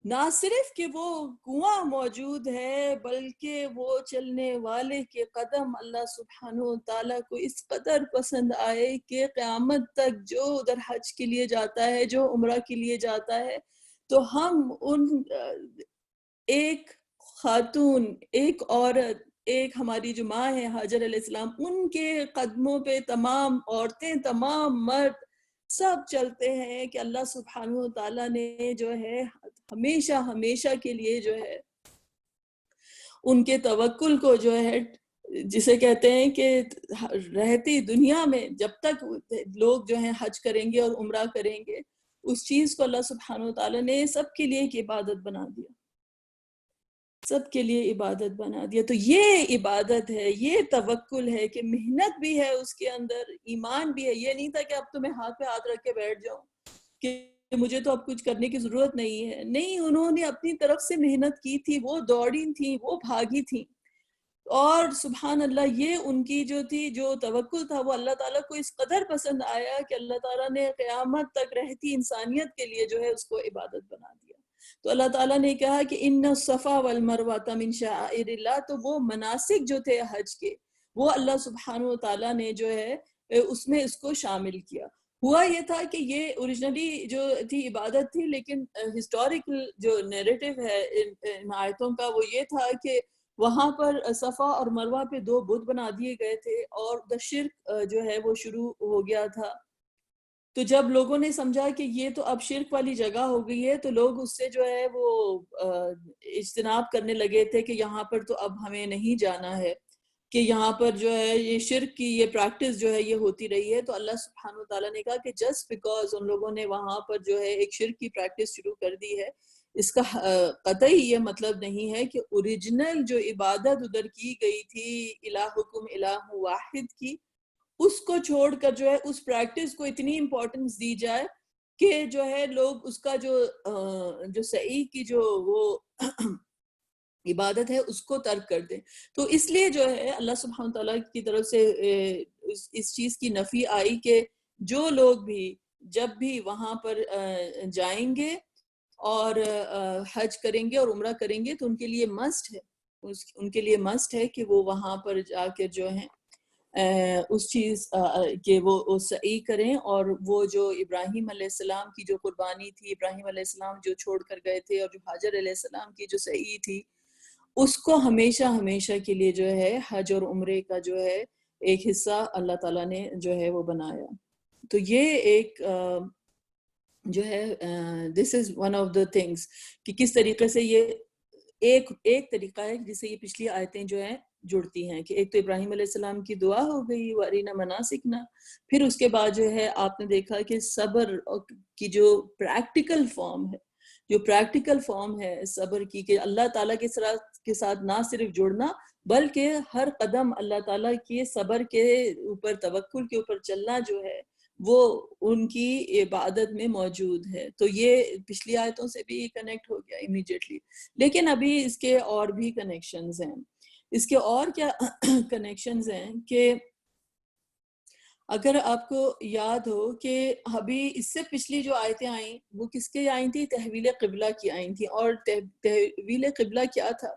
A: نہ صرف کہ وہ کنواں موجود ہے بلکہ وہ چلنے والے کے قدم اللہ سبحانہ و تعالیٰ کو اس قدر پسند آئے کہ قیامت تک جو ادھر حج کے لیے جاتا ہے، جو عمرہ کے لیے جاتا ہے، تو ہم ان ایک خاتون، ایک عورت، ایک ہماری جو ماں ہے حاجر علیہ السلام، ان کے قدموں پہ تمام عورتیں، تمام مرد سب چلتے ہیں کہ اللہ سبحانہ و تعالیٰ نے جو ہے ہمیشہ ہمیشہ کے لیے جو ہے ان کے توکل کو جو ہے، جسے کہتے ہیں کہ رہتی دنیا میں جب تک لوگ جو ہیں حج کریں گے اور عمرہ کریں گے، اس چیز کو اللہ سبحانہ و تعالیٰ نے سب کے لیے ایک عبادت بنا دیا، سب کے لیے عبادت بنا دیا۔ تو یہ عبادت ہے، یہ توکل ہے کہ محنت بھی ہے اس کے اندر، ایمان بھی ہے۔ یہ نہیں تھا کہ اب تو میں ہاتھ پہ ہاتھ رکھ کے بیٹھ جاؤں کہ مجھے تو اب کچھ کرنے کی ضرورت نہیں ہے، نہیں، انہوں نے اپنی طرف سے محنت کی تھی، وہ دوڑی تھیں، وہ بھاگی تھیں، اور سبحان اللہ یہ ان کی جو تھی، جو توکل تھا، وہ اللہ تعالیٰ کو اس قدر پسند آیا کہ اللہ تعالیٰ نے قیامت تک رہتی انسانیت کے لیے جو ہے اس کو عبادت بنا دیا۔ تو اللہ تعالیٰ نے کہا کہ ان الصفا والمروہ من شعائر اللہ، تو وہ مناسک جو تھے حج کے، وہ اللہ سبحانہ و تعالیٰ نے جو ہے اس میں اس کو شامل کیا۔ ہوا یہ تھا کہ یہ اوریجنلی جو تھی عبادت تھی، لیکن ہسٹوریکل جو نیریٹو ہے ان آیتوں کا وہ یہ تھا کہ وہاں پر صفا اور مروہ پہ دو بت بنا دیے گئے تھے، اور شرک جو ہے وہ شروع ہو گیا تھا۔ تو جب لوگوں نے سمجھا کہ یہ تو اب شرک والی جگہ ہو گئی ہے، تو لوگ اس سے جو ہے وہ اجتناب کرنے لگے تھے کہ یہاں پر تو اب ہمیں نہیں جانا ہے، کہ یہاں پر جو ہے یہ شرک کی یہ پریکٹس جو ہے یہ ہوتی رہی ہے۔ تو اللہ سبحانہ وتعالیٰ نے کہا کہ جسٹ بیکاز ان لوگوں نے وہاں پر جو ہے ایک شرک کی پریکٹس شروع کر دی ہے، اس کا قطعی یہ مطلب نہیں ہے کہ اوریجنل جو عبادت ادھر کی گئی تھی الہکم الہ واحد کی، اس کو چھوڑ کر جو ہے اس پریکٹس کو اتنی امپورٹنس دی جائے کہ جو ہے لوگ اس کا جو صحیح کی جو وہ عبادت ہے اس کو ترک کر دیں۔ تو اس لیے جو ہے اللہ سبحانہ تعالیٰ کی طرف سے اس چیز کی نفی آئی کہ جو لوگ بھی جب بھی وہاں پر جائیں گے اور حج کریں گے اور عمرہ کریں گے، تو ان کے لیے مسٹ ہے، ان کے لیے مسٹ ہے کہ وہ وہاں پر جا کے جو ہیں اس چیز کہ وہ سعی کریں، اور وہ جو ابراہیم علیہ السلام کی جو قربانی تھی، ابراہیم علیہ السلام جو چھوڑ کر گئے تھے، اور جو حاجر علیہ السلام کی جو سعی تھی، اس کو ہمیشہ ہمیشہ کے لیے جو ہے حج اور عمرے کا جو ہے ایک حصہ اللہ تعالیٰ نے جو ہے وہ بنایا۔ تو یہ ایک جو ہے this is one of the things کہ کس طریقے سے یہ ایک طریقہ ہے جس سے یہ پچھلی آیتیں جو ہیں جڑتی ہیں، کہ ایک تو ابراہیم علیہ السلام کی دعا ہو گئی وَأَرِنَا مَنَاسِكْنَا، پھر اس کے بعد جو ہے آپ نے دیکھا کہ صبر کی جو پریکٹیکل فارم ہے صبر کی، کہ اللہ تعالیٰ کے ساتھ نہ صرف جڑنا بلکہ ہر قدم اللہ تعالیٰ کے صبر کے اوپر، توکل کے اوپر چلنا جو ہے وہ ان کی عبادت میں موجود ہے۔ تو یہ پچھلی آیتوں سے بھی کنیکٹ ہو گیا امیڈیٹلی، لیکن ابھی اس کے اور بھی کنیکشنز ہیں۔ اس کے اور کیا کنیکشنز ہیں کہ اگر آپ کو یاد ہو کہ ابھی اس سے پچھلی جو آیتیں آئیں وہ کس کے آئیں تھی؟ تحویل قبلہ کی آئیں تھی۔ اور تحویل قبلہ کیا تھا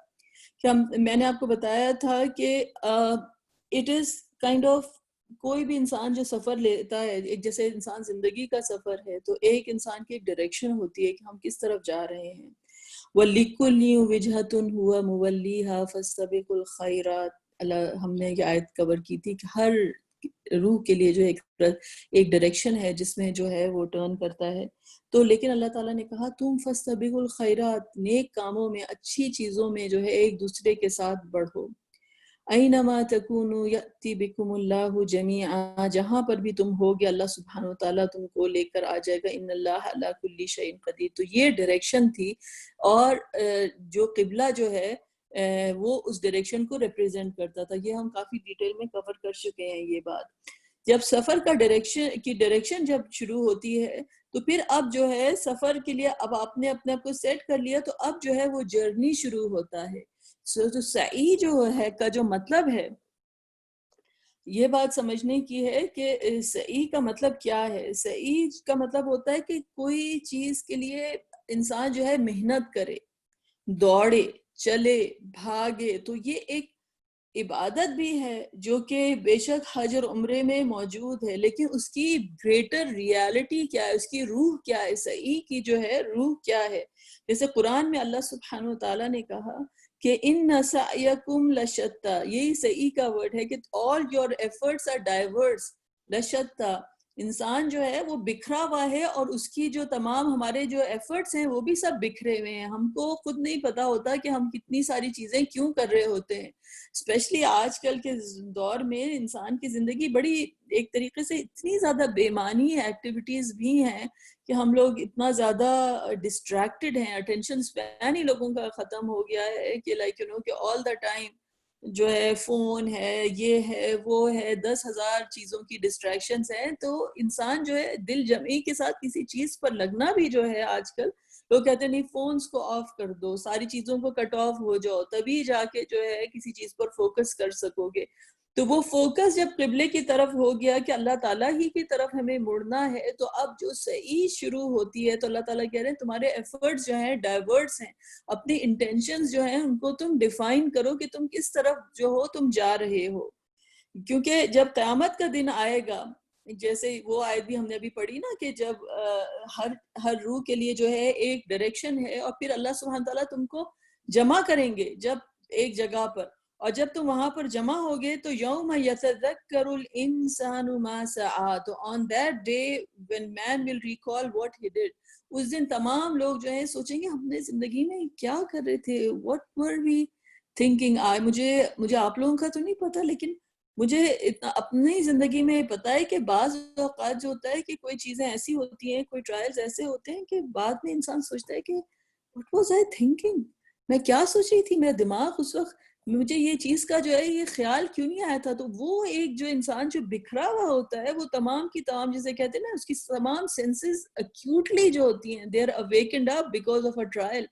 A: کہ میں نے آپ کو بتایا تھا کہ اٹ از کائنڈ آف، کوئی بھی انسان جو سفر لیتا ہے، ایک جیسے انسان زندگی کا سفر ہے، تو ایک انسان کی ایک ڈائریکشن ہوتی ہے کہ ہم کس طرف جا رہے ہیں۔ وَلِكُلِّ وِجْهَةٌ هُوَ مُوَلِّيهَا فَاسْتَبِقُوا الْخَيْرَاتِ، ہم نے یہ آیت کور کی تھی کہ ہر روح کے لیے جو ایک ڈائریکشن ہے جس میں جو ہے وہ ٹرن کرتا ہے۔ تو لیکن اللہ تعالیٰ نے کہا تم فَاسْتَبِقُوا الْخَيْرَاتِ، نیک کاموں میں، اچھی چیزوں میں جو ہے ایک دوسرے کے ساتھ بڑھو۔ اَيْنَمَا تَكُونُوا يَأْتِ بِكُمُ اللَّهُ جَمِيعًا، جہاں پر بھی تم ہوگے اللہ سبحانہ وتعالیٰ تم کو لے کر آ جائے گا۔ إِنَّ اللَّهَ عَلَىٰ كُلِّ شَيْءٍ قَدِيرٌ۔ تو یہ ڈائریکشن تھی، اور جو قبلہ جو ہے وہ اس ڈائریکشن کو ریپریزنٹ کرتا تھا۔ یہ ہم کافی ڈیٹیل میں کور کر چکے ہیں یہ بات۔ جب سفر کا ڈائریکشن جب شروع ہوتی ہے، تو پھر اب جو ہے سفر کے لیے اب آپ نے اپنے آپ کو سیٹ کر لیا، تو اب جو ہے وہ جرنی شروع ہوتا ہے۔ تو سعی جو ہے کا جو مطلب ہے، یہ بات سمجھنے کی ہے کہ سعی کا مطلب کیا ہے۔ سعی کا مطلب ہوتا ہے کہ کوئی چیز کے لیے انسان جو ہے محنت کرے، دوڑے، چلے، بھاگے، تو یہ ایک عبادت بھی ہے جو کہ بے شک حج اور عمرے میں موجود ہے، لیکن اس کی گریٹر ریالٹی کیا ہے، اس کی روح کیا ہے، سعی کی جو ہے روح کیا ہے. جیسے قرآن میں اللہ سبحانہ وتعالیٰ نے کہا کہ ان سعیکم لشتا، یہی سعی کا ورڈ ہے کہ all your efforts are diverse. لشتا، انسان جو ہے وہ بکھرا ہوا ہے، اور اس کی جو تمام ہمارے جو ایفرٹس ہیں وہ بھی سب بکھرے ہوئے ہیں. ہم کو خود نہیں پتا ہوتا کہ ہم کتنی ساری چیزیں کیوں کر رہے ہوتے ہیں. اسپیشلی آج کل کے دور میں انسان کی زندگی بڑی ایک طریقے سے اتنی زیادہ بے معنی ایکٹیویٹیز بھی ہیں کہ ہم لوگ اتنا زیادہ ڈسٹریکٹڈ ہیں، اٹینشن اسپین ہی لوگوں کا ختم ہو گیا ہے کہ لائک کہ آل دا ٹائم جو ہے فون ہے، یہ ہے، وہ ہے، 10,000 چیزوں کی ڈسٹریکشنز ہیں. تو انسان جو ہے دل جمعی کے ساتھ کسی چیز پر لگنا بھی جو ہے آج کل لوگ کہتے ہیں نہیں فونز کو آف کر دو، ساری چیزوں کو کٹ آف ہو جاؤ، تبھی جا کے جو ہے کسی چیز پر فوکس کر سکو گے. تو وہ فوکس جب قبلے کی طرف ہو گیا کہ اللہ تعالیٰ ہی کی طرف ہمیں مڑنا ہے، تو اب جو سعی شروع ہوتی ہے تو اللہ تعالیٰ کہہ رہے ہیں تمہارے ایفرٹس جو ہیں ڈائیورٹس ہیں، اپنی انٹینشنز جو ہیں ان کو تم ڈیفائن کرو کہ تم کس طرف جو ہو تم جا رہے ہو. کیونکہ جب قیامت کا دن آئے گا، جیسے وہ آیت بھی ہم نے ابھی پڑھی نا کہ جب ہر روح کے لیے جو ہے ایک ڈائریکشن ہے، اور پھر اللہ سبحانہ تعالیٰ تم کو جمع کریں گے جب ایک جگہ پر، اور جب تم وہاں پر جمع ہوگے تو یوم یتذکر الانسان ما سعی، تو on that day when man will recall what he did، اس دن تمام لوگ جو ہیں سوچیں گے ہم نے زندگی میں کیا کر رہے تھے، what were we thinking. مجھے آپ لوگوں کا تو نہیں پتا، لیکن مجھے اپنی زندگی میں پتا ہے کہ بعض اوقات جو ہوتا ہے کہ کوئی چیزیں ایسی ہوتی ہیں، کوئی ٹرائلز ایسے ہوتے ہیں کہ بعد میں انسان سوچتا ہے کہ what was I thinking، میں کیا سوچ رہی تھی، میرا دماغ اس وقت مجھے یہ چیز کا جو ہے یہ خیال کیوں نہیں آیا تھا. تو وہ ایک جو انسان جو بکھرا ہوا ہوتا ہے وہ تمام کی تمام جسے کہتے ہیں نا اس کی تمام سینسز ایکیوٹلی جو ہوتی ہیں they are awakened up because of a trial.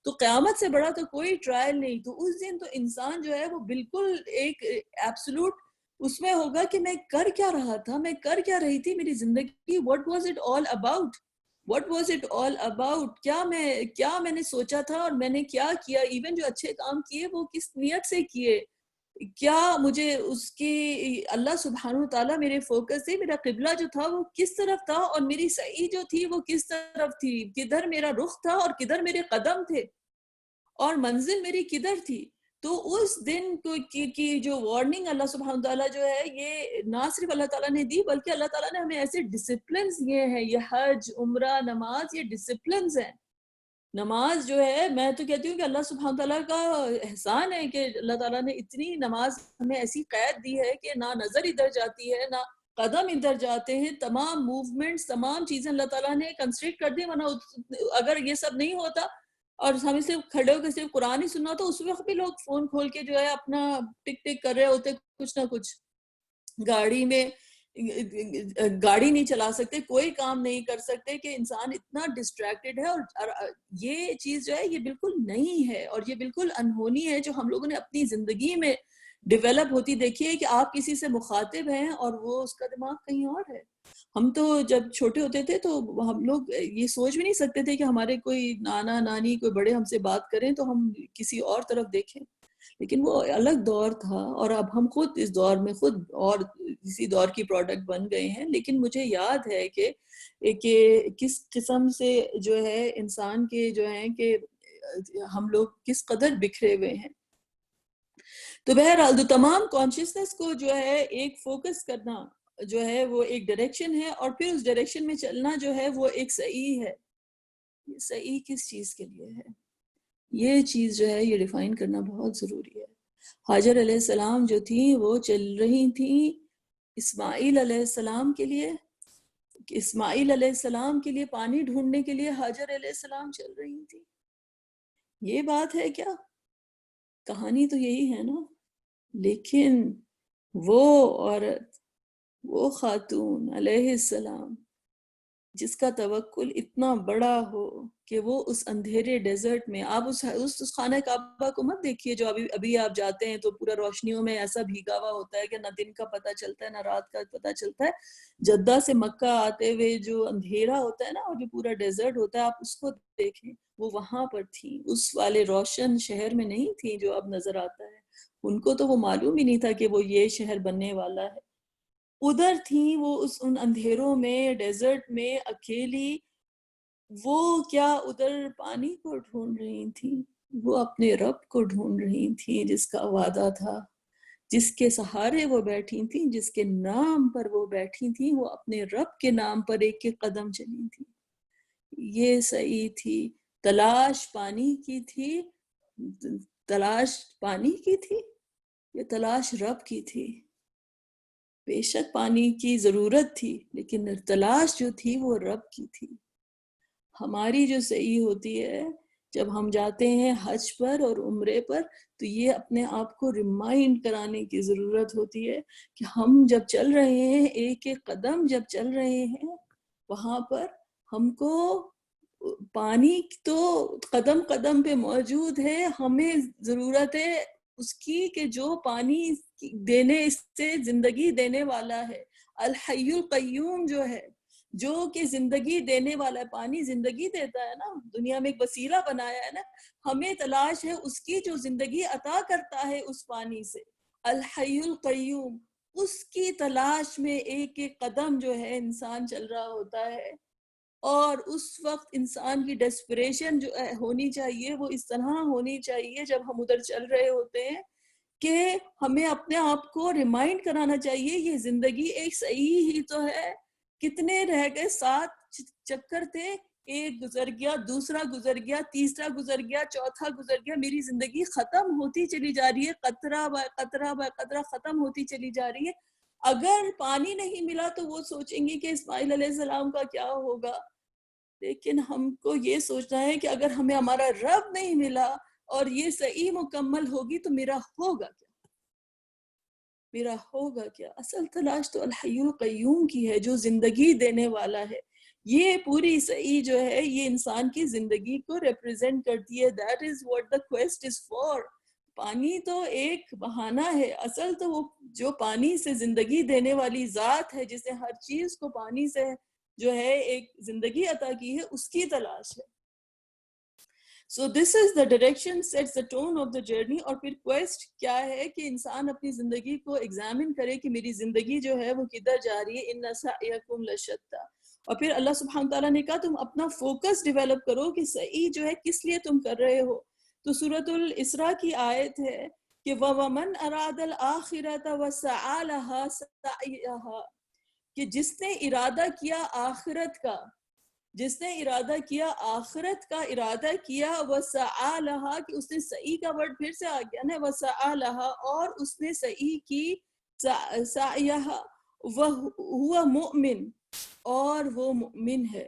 A: تو قیامت سے بڑا تو کوئی ٹرائل نہیں. تو اس دن تو انسان جو ہے وہ بالکل ایک ایبسولوٹ اس میں ہوگا کہ میں کر کیا رہا تھا، میں کر کیا رہی تھی، میری زندگی what was it all about. What was it all about؟ کیا میں نے سوچا تھا اور میں نے کیا کیا، ایون جو اچھے کام کیے وہ کس نیت سے کیے، کیا مجھے اس کی اللہ سبحانہ تعالیٰ میرے فوکس سے میرا قبلہ جو تھا وہ کس طرف تھا، اور میری سعی جو تھی وہ کس طرف تھی، کدھر میرا رخ تھا اور کدھر میرے قدم تھے اور منزل میری کدھر تھی. تو اس دن کی جو وارننگ اللہ سبحانہ تعالیٰ جو ہے یہ نہ صرف اللہ تعالیٰ نے دی بلکہ اللہ تعالیٰ نے ہمیں ایسے ڈسپلنز دیے ہیں. یہ حج، عمرہ، نماز یہ ڈسپلنز ہیں. نماز جو ہے میں تو کہتی ہوں کہ اللہ سبحانہ تعالیٰ کا احسان ہے کہ اللہ تعالیٰ نے اتنی نماز ہمیں ایسی قید دی ہے کہ نہ نظر ادھر جاتی ہے نہ قدم ادھر جاتے ہیں، تمام موومنٹس تمام چیزیں اللہ تعالیٰ نے کنسٹرکٹ کر دی. ورنہ اگر یہ سب نہیں ہوتا اور ہمیں صرف کھڑے ہو کے صرف قرآن ہی سننا تو اس وقت بھی لوگ فون کھول کے جو ہے اپنا ٹک ٹک کر رہے ہوتے، کچھ نہ کچھ گاڑی میں گاڑی نہیں چلا سکتے، کوئی کام نہیں کر سکتے کہ انسان اتنا ڈسٹریکٹڈ ہے. اور یہ چیز جو ہے یہ بالکل نہیں ہے اور یہ بالکل انہونی ہے جو ہم لوگوں نے اپنی زندگی میں ڈیولپ ہوتی دیکھی ہے کہ آپ کسی سے مخاطب ہیں اور وہ اس کا دماغ کہیں اور ہے. ہم تو جب چھوٹے ہوتے تھے تو ہم لوگ یہ سوچ بھی نہیں سکتے تھے کہ ہمارے کوئی نانا نانی کوئی بڑے ہم سے بات کریں تو ہم کسی اور طرف دیکھیں، لیکن وہ الگ دور تھا. اور اب ہم خود اس دور میں خود اور اسی دور کی پروڈکٹ بن گئے ہیں. لیکن مجھے یاد ہے کہ کس قسم سے جو ہے انسان کے جو ہیں کہ ہم لوگ کس قدر بکھرے ہوئے ہیں. تو بہرحال تو تمام کانشیسنس کو جو ہے ایک فوکس کرنا جو ہے وہ ایک ڈائریکشن ہے، اور پھر اس ڈائریکشن میں چلنا جو ہے وہ ایک صحیح ہے. یہ صحیح کس چیز کے لیے ہے، یہ چیز جو ہے یہ ڈیفائن کرنا بہت ضروری ہے. حاجر علیہ السلام جو تھی وہ چل رہی تھیں اسماعیل علیہ السلام کے لیے، اسماعیل علیہ السلام کے لیے پانی ڈھونڈنے کے لیے حاجر علیہ السلام چل رہی تھی. یہ بات ہے کیا؟ کہانی تو یہی ہے نا. لیکن وہ عورت، وہ خاتون علیہ السلام جس کا توکل اتنا بڑا ہو کہ وہ اس اندھیرے ڈیزرٹ میں، آپ اس خانہ کعبہ کو مت دیکھیے جو ابھی آپ جاتے ہیں تو پورا روشنیوں میں ایسا بھیگا ہوا ہوتا ہے کہ نہ دن کا پتہ چلتا ہے نہ رات کا پتہ چلتا ہے. جدہ سے مکہ آتے ہوئے جو اندھیرا ہوتا ہے نا اور جو پورا ڈیزرٹ ہوتا ہے، آپ اس کو دیکھیں، وہ وہاں پر تھی، اس والے روشن شہر میں نہیں تھی جو اب نظر آتا ہے. ان کو تو وہ معلوم ہی نہیں تھا کہ وہ یہ شہر بننے والا ہے. ادھر تھیں وہ ان اندھیروں میں، ڈیزرٹ میں اکیلی. وہ کیا ادھر پانی کو ڈھونڈ رہی تھیں؟ وہ اپنے رب کو ڈھونڈ رہی تھیں جس کا وعدہ تھا، جس کے سہارے وہ بیٹھی تھیں، جس کے نام پر وہ بیٹھی تھیں. وہ اپنے رب کے نام پر ایک ایک قدم چلی تھیں. یہ صحیح تھی. تلاش پانی کی تھی، تلاش پانی کی تھی، یہ تلاش رب کی تھی. بے شک پانی کی ضرورت تھی لیکن تلاش جو تھی وہ رب کی تھی. ہماری جو صحیح ہوتی ہے جب ہم جاتے ہیں حج پر اور عمرے پر، تو یہ اپنے آپ کو ریمائنڈ کرانے کی ضرورت ہوتی ہے کہ ہم جب چل رہے ہیں، ایک ایک قدم جب چل رہے ہیں، وہاں پر ہم کو پانی تو قدم قدم پہ موجود ہے. ہمیں ضرورت ہے اس کی کہ جو پانی دینے، اس سے زندگی دینے والا ہے، الحی القیوم جو ہے، جو کہ زندگی دینے والا ہے. پانی زندگی دیتا ہے نا، دنیا میں ایک وسیلہ بنایا ہے نا. ہمیں تلاش ہے اس کی جو زندگی عطا کرتا ہے اس پانی سے، الحی القیوم. اس کی تلاش میں ایک ایک قدم جو ہے انسان چل رہا ہوتا ہے. اور اس وقت انسان کی ڈیسپریشن جو ہونی چاہیے وہ اس طرح ہونی چاہیے جب ہم ادھر چل رہے ہوتے ہیں کہ ہمیں اپنے آپ کو ریمائنڈ کرانا چاہیے یہ زندگی ایک صحیح ہی تو ہے. کتنے رہ گئے، 7 چکر تھے، ایک گزر گیا، دوسرا گزر گیا، تیسرا گزر گیا، چوتھا گزر گیا. میری زندگی ختم ہوتی چلی جا رہی ہے، قطرہ بہ قطرہ بہ قطرہ ختم ہوتی چلی جا رہی ہے. اگر پانی نہیں ملا تو وہ سوچیں گی کہ اسماعیل علیہ السلام کا کیا ہوگا. لیکن ہم کو یہ سوچنا ہے کہ اگر ہمیں ہمارا رب نہیں ملا اور یہ صحیح مکمل ہوگی تو میرا ہوگا کیا، میرا ہوگا کیا. اصل تلاش تو الحی القیوم کی ہے جو زندگی دینے والا ہے. یہ پوری صحیح جو ہے یہ انسان کی زندگی کو ریپرزینٹ کرتی ہے. That is what the quest is for. پانی تو ایک بہانہ ہے، اصل تو وہ جو پانی سے زندگی دینے والی ذات ہے، جس نے ہر چیز کو پانی سے جو ہے ایک زندگی عطا کی ہے، اس کی تلاش ہے. So this is the direction, sets the tone of the journey. اور پھر quest کیا ہے کہ انسان اپنی زندگی کو ایگزامن کرے کہ میری زندگی جو ہے وہ کدھر جا رہی ہے. ان سعیکم لشتیٰ. اور پھر اللہ سبحانہ تعالیٰ نے کہا تم اپنا فوکس ڈیولپ کرو کہ صحیح جو ہے کس لیے تم کر رہے ہو. تو سورۃ الاسراء کی آیت ہے کہ وَمَنْ أَرَادَ الْآخِرَةَ وَسَعَى لَهَا سَعْيَهَا، کہ جس نے ارادہ کیا آخرت کا، جس نے ارادہ کیا آخرت کا ارادہ کیا، وَسَعَى لَهَا، کہ اس نے صحیح کا ورڈ پھر سے آ گیا نا، وَسَعَى لَهَا، اور اس نے صحیح کی سعیها، وَهُوَ مُؤْمِن، اور وہ مؤمن ہے.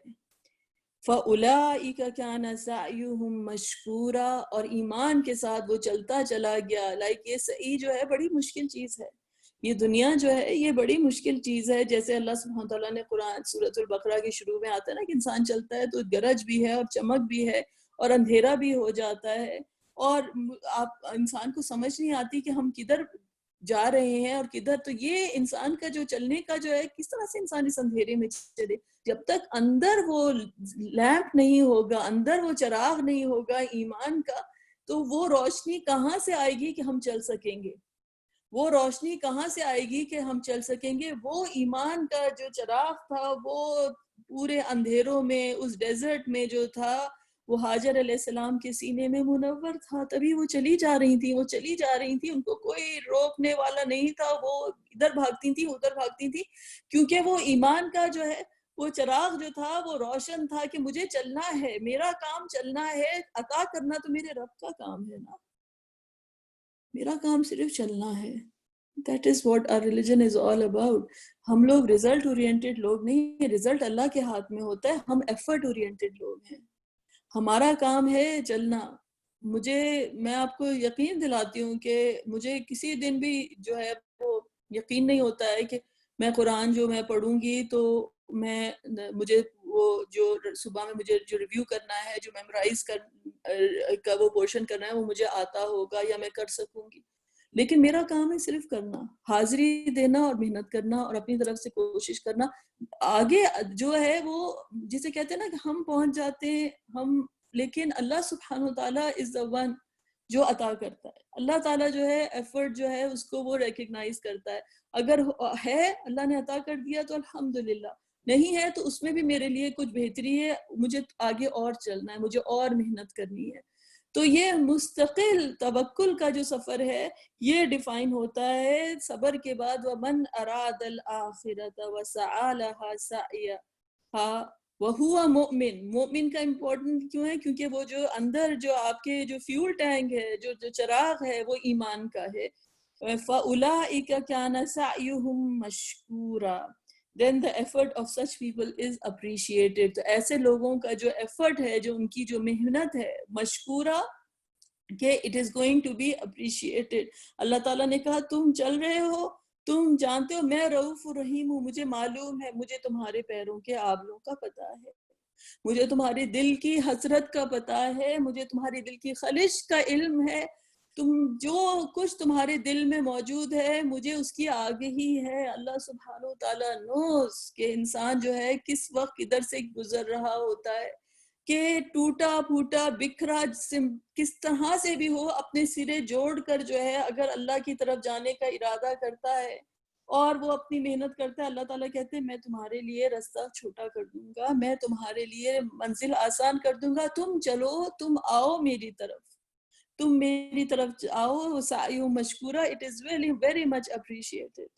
A: فَأُولَئِكَ كَانَ سَعْيُهُمْ مَشْكُورًا، اور ایمان کے ساتھ وہ چلتا چلا گیا. یہ صحیح جو ہے بڑی مشکل چیز ہے. یہ دنیا جو ہے یہ بڑی مشکل چیز ہے. جیسے اللہ سبحانہ تعالیٰ نے قرآن سورۃ البقرہ کے شروع میں آتا ہے نا کہ انسان چلتا ہے تو گرج بھی ہے اور چمک بھی ہے اور اندھیرا بھی ہو جاتا ہے، اور آپ انسان کو سمجھ نہیں آتی کہ ہم کدھر جا رہے ہیں اور کدھر. تو یہ انسان کا جو چلنے کا جو ہے کس طرح سے انسان اس اندھیرے میں چلے. جب تک اندر وہ لیمپ نہیں ہوگا، اندر وہ چراغ نہیں ہوگا ایمان کا، تو وہ روشنی کہاں سے آئے گی کہ ہم چل سکیں گے. وہ روشنی کہاں سے آئے گی کہ ہم چل سکیں گے. وہ ایمان کا جو چراغ تھا وہ پورے اندھیروں میں اس ڈیزرٹ میں جو تھا وہ حاجر علیہ السلام کے سینے میں منور تھا. تبھی وہ چلی جا رہی تھی، وہ چلی جا رہی تھی، ان کو کوئی روکنے والا نہیں تھا. وہ ادھر بھاگتی تھی ادھر بھاگتی تھی، کیونکہ وہ ایمان کا جو ہے وہ چراغ جو تھا وہ روشن تھا کہ مجھے چلنا ہے، میرا کام چلنا ہے. عطا کرنا تو میرے رب کا کام ہے نا، میرا کام صرف چلنا ہے. That is what our religion is all about. ہم لوگ رزلٹ اورینٹیڈ لوگ نہیں ہیں، رزلٹ اللہ کے ہاتھ میں ہوتا ہے. ہم ایفرٹ اورینٹیڈ لوگ ہیں، ہمارا کام ہے چلنا. میں آپ کو یقین دلاتی ہوں کہ مجھے کسی دن بھی جو ہے وہ یقین نہیں ہوتا ہے کہ میں قرآن جو میں پڑھوں گی تو مجھے وہ جو صبح میں مجھے جو ریویو کرنا ہے، جو میمورائز کا وہ پورشن کرنا ہے، وہ مجھے آتا ہوگا یا میں کر سکوں گی. لیکن میرا کام ہے صرف کرنا، حاضری دینا اور محنت کرنا اور اپنی طرف سے کوشش کرنا. آگے جو ہے وہ جسے کہتے ہیں نا کہ ہم پہنچ جاتے ہیں ہم، لیکن اللہ سبحانہ وتعالیٰ از the one جو عطا کرتا ہے. اللہ تعالیٰ جو ہے ایفرٹ جو ہے اس کو وہ ریکگنائز کرتا ہے. اگر ہے اللہ نے عطا کر دیا تو الحمدللہ، نہیں ہے تو اس میں بھی میرے لیے کچھ بہتری ہے، مجھے آگے اور چلنا ہے، مجھے اور محنت کرنی ہے. تو یہ مستقل توکل کا جو سفر ہے یہ ڈیفائن ہوتا ہے صبر کے بعد. وَمَنْ أَرَادَ الْآخِرَةَ وَسَعَى لَهَا سَعْيَهَا وَهُوَ مُؤْمِن. مومن کا امپورٹنٹ کیوں ہے؟ کیونکہ وہ جو اندر جو آپ کے جو فیول ٹینک ہے، جو چراغ ہے، وہ ایمان کا ہے. فَأُولَئِكَ كَانَ سَعْيُهُمْ مَشْكُورًا. Then the effort of such people is appreciated. تو ایسے لوگوں کا جو ایفرٹ ہے، جو ان کی جو محنت ہے، مشکورہ، کہ it is going to be appreciated. اللہ تعالیٰ نے کہا تم چل رہے ہو، تم جانتے ہو میں رؤوف الرحیم ہوں، مجھے معلوم ہے، مجھے تمہارے پیروں کے آبلوں کا پتہ ہے، مجھے تمہارے دل کی حسرت کا پتہ ہے، مجھے تمہارے دل کی خلش کا علم ہے. تم جو کچھ تمہارے دل میں موجود ہے مجھے اس کی آگہی ہے. اللہ سبحانہ و تعالیٰ نوز کہ انسان جو ہے کس وقت ادھر سے گزر رہا ہوتا ہے، کہ ٹوٹا پھوٹا بکھرا کس طرح سے بھی ہو، اپنے سرے جوڑ کر جو ہے اگر اللہ کی طرف جانے کا ارادہ کرتا ہے اور وہ اپنی محنت کرتا ہے، اللہ تعالیٰ کہتے ہیں میں تمہارے لیے رستہ چھوٹا کر دوں گا، میں تمہارے لیے منزل آسان کر دوں گا. تم چلو، تم آؤ میری طرف، تم میری طرف آؤ. سعیو مشکورہ. It is really very much appreciated.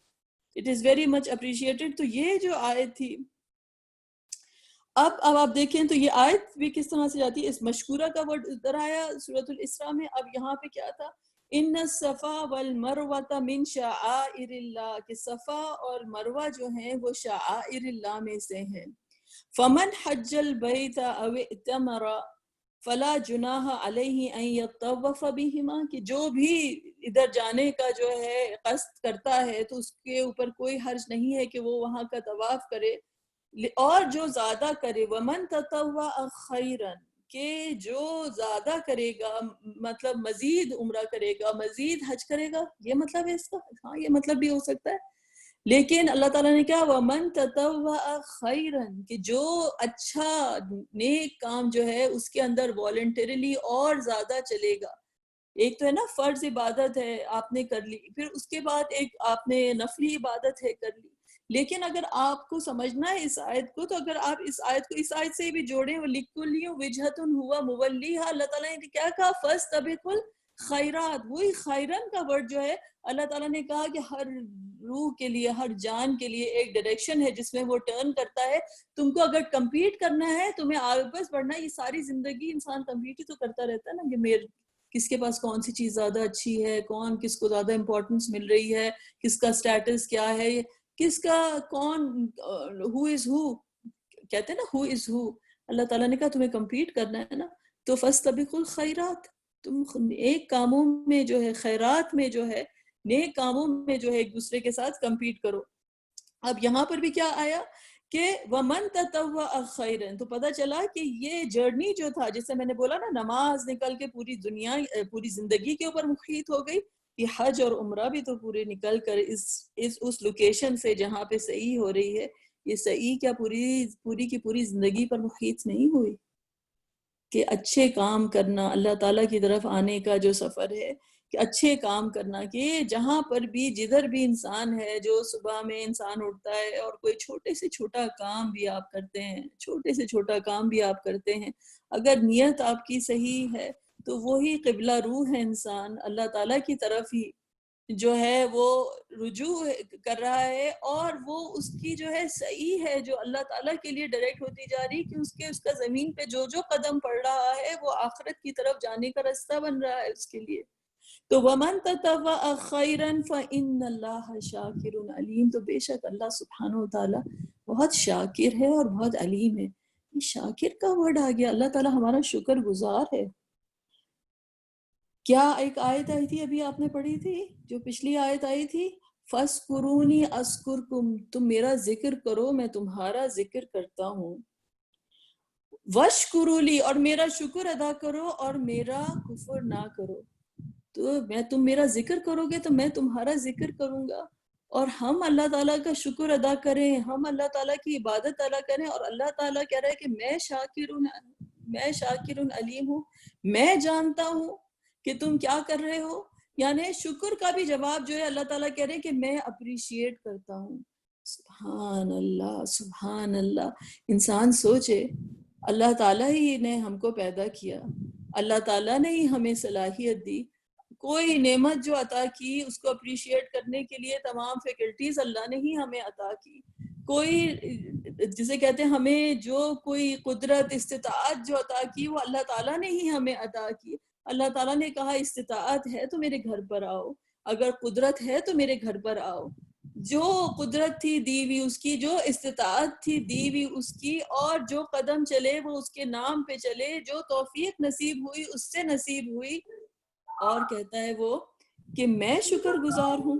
A: It is very much appreciated. تو یہ جو آیت تھی، اب آپ دیکھیں تو یہ آیت بھی کس طرح سے جاتی ہے. اس مشکورہ کا ورڈ ادھر آیا سورۃ الاسراء میں. اب یہاں پہ کیا تھا؟ ان الصفا والمروہ من شعائر اللہ، کہ صفا اور مروہ جو ہیں وہ شعائر اللہ میں سے ہیں. فمن حج البیت او اعتمر فلا جناح علیہ ان یطوف بہما، کہ جو بھی ادھر جانے کا جو ہے قصد کرتا ہے تو اس کے اوپر کوئی حرج نہیں ہے کہ وہ وہاں کا طواف کرے، اور جو زیادہ کرے. ومن تطوع خیرا، کہ جو زیادہ کرے گا، مطلب مزید عمرہ کرے گا، مزید حج کرے گا، یہ مطلب ہے اس کا. ہاں یہ مطلب بھی ہو سکتا ہے، لیکن اللہ تعالیٰ نے کہا وَمَن تَطَوَّعَ خَيْرًا، کہ جو اچھا نیک کام جو ہے اس کے اندر والنٹریلی اور زیادہ چلے گا. ایک تو ہے نا فرض عبادت ہے آپ نے کر لی، پھر اس کے بعد ایک آپ نے نفلی عبادت ہے کر لی. لیکن اگر آپ کو سمجھنا ہے اس آیت کو، تو اگر آپ اس آیت کو اس آیت سے بھی جوڑیں، وَلِكُلِّ وِجْهَةٌ هُوَ مُوَلِّيهَا، اللہ تعالیٰ نے کیا کہا؟ فَاسْتَبِقُوا الْخَيْرَاتِ. وہی خیرن کا ورڈ جو ہے اللہ تعالیٰ نے کہا کہ ہر روح کے لیے، ہر جان کے لیے ایک ڈائریکشن ہے جس میں وہ ٹرن کرتا ہے. تم کو اگر کمپیٹ کرنا ہے، تمہیں آگے بس بڑھنا ہے. یہ ساری زندگی انسان کمپیٹ ہی تو کرتا رہتا ہے نا، کہ کس کے پاس کون سی چیز زیادہ اچھی ہے، کون کس کو زیادہ امپورٹنس مل رہی ہے، کس کا سٹیٹس کیا ہے، کس کا کون ہو از ہو، کہتے ہیں نا ہو از ہو. اللہ تعالیٰ نے کہا تمہیں کمپیٹ کرنا ہے نا، تو فاستبقوا الخیرات، تم ایک کاموں میں جو ہے، خیرات میں جو ہے، نیک کاموں میں جو ہے ایک دوسرے کے ساتھ کمپیٹ کرو. اب یہاں پر بھی کیا آیا کہ وَمَن تَطَوَّعَ خَيْرًا، تو پتہ چلا کہ یہ جرنی جو تھا، جسے میں نے بولا نا نماز نکل کے پوری دنیا، پوری زندگی کے اوپر محیط ہو گئی، یہ حج اور عمرہ بھی تو پورے نکل کر اس لوکیشن سے جہاں پہ صحیح ہو رہی ہے، یہ صحیح کیا پوری کی پوری زندگی پر محیط نہیں ہوئی؟ کہ اچھے کام کرنا، اللہ تعالیٰ کی طرف آنے کا جو سفر ہے، کہ اچھے کام کرنا، کہ جہاں پر بھی جدھر بھی انسان ہے، جو صبح میں انسان اٹھتا ہے اور کوئی چھوٹے سے چھوٹا کام بھی آپ کرتے ہیں، چھوٹے سے چھوٹا کام بھی آپ کرتے ہیں، اگر نیت آپ کی صحیح ہے تو وہی قبلہ روح ہے انسان اللہ تعالیٰ کی طرف ہی جو ہے وہ رجوع کر رہا ہے، اور وہ اس کی جو ہے صحیح ہے، جو اللہ تعالیٰ کے لیے ڈائریکٹ ہوتی جا رہی، کہ اس کا زمین پہ جو قدم پڑ رہا ہے وہ آخرت کی طرف جانے کا رستہ بن رہا ہے اس کے لیے. تو وَمَن تَطَوَّعَ خَيْرًا فَإِنَّ اللَّهَ شَاكِرٌ عَلِيمٌ، تو بے شک اللہ سبحانہ و تعالیٰ بہت شاکر ہے اور بہت علیم ہے. یہ شاکر کا ورڈ آ گیا، اللہ تعالیٰ ہمارا شکر گزار ہے. کیا ایک آیت آئی تھی ابھی آپ نے پڑھی تھی، جو پچھلی آیت آئی تھی، فَاسْكُرُونِي أَذْكُرْكُمْ، تم میرا ذکر کرو میں تمہارا ذکر کرتا ہوں. وشکرولی، اور میرا شکر ادا کرو اور میرا کفر نہ کرو. تو تم میرا ذکر کرو گے تو میں تمہارا ذکر کروں گا، اور ہم اللہ تعالیٰ کا شکر ادا کریں، ہم اللہ تعالیٰ کی عبادت ادا کریں. اور اللہ تعالیٰ کہہ رہا ہے کہ میں شاکر علیم ہوں، میں جانتا ہوں کہ تم کیا کر رہے ہو. یعنی شکر کا بھی جواب جو ہے اللہ تعالیٰ کہہ رہے ہیں کہ میں اپریشیٹ کرتا ہوں. سبحان اللہ، سبحان اللہ. انسان سوچے اللہ تعالیٰ ہی نے ہم کو پیدا کیا، اللہ تعالیٰ نے ہی ہمیں صلاحیت دی، کوئی نعمت جو عطا کی اس کو اپریشیٹ کرنے کے لیے تمام فیکلٹیز اللہ نے ہی ہمیں عطا کی. کوئی جسے کہتے ہیں ہمیں جو کوئی قدرت استطاعت جو عطا کی وہ اللہ تعالیٰ نے ہی ہمیں عطا کی. اللہ تعالیٰ نے کہا استطاعت ہے تو میرے گھر پر آؤ، اگر قدرت ہے تو میرے گھر پر آؤ. جو قدرت تھی دی ہوئی اس کی، جو استطاعت تھی دی ہوئی اس کی، اور جو قدم چلے وہ اس کے نام پہ چلے، جو توفیق نصیب ہوئی اس سے نصیب ہوئی. اور کہتا ہے وہ کہ میں شکر گزار ہوں،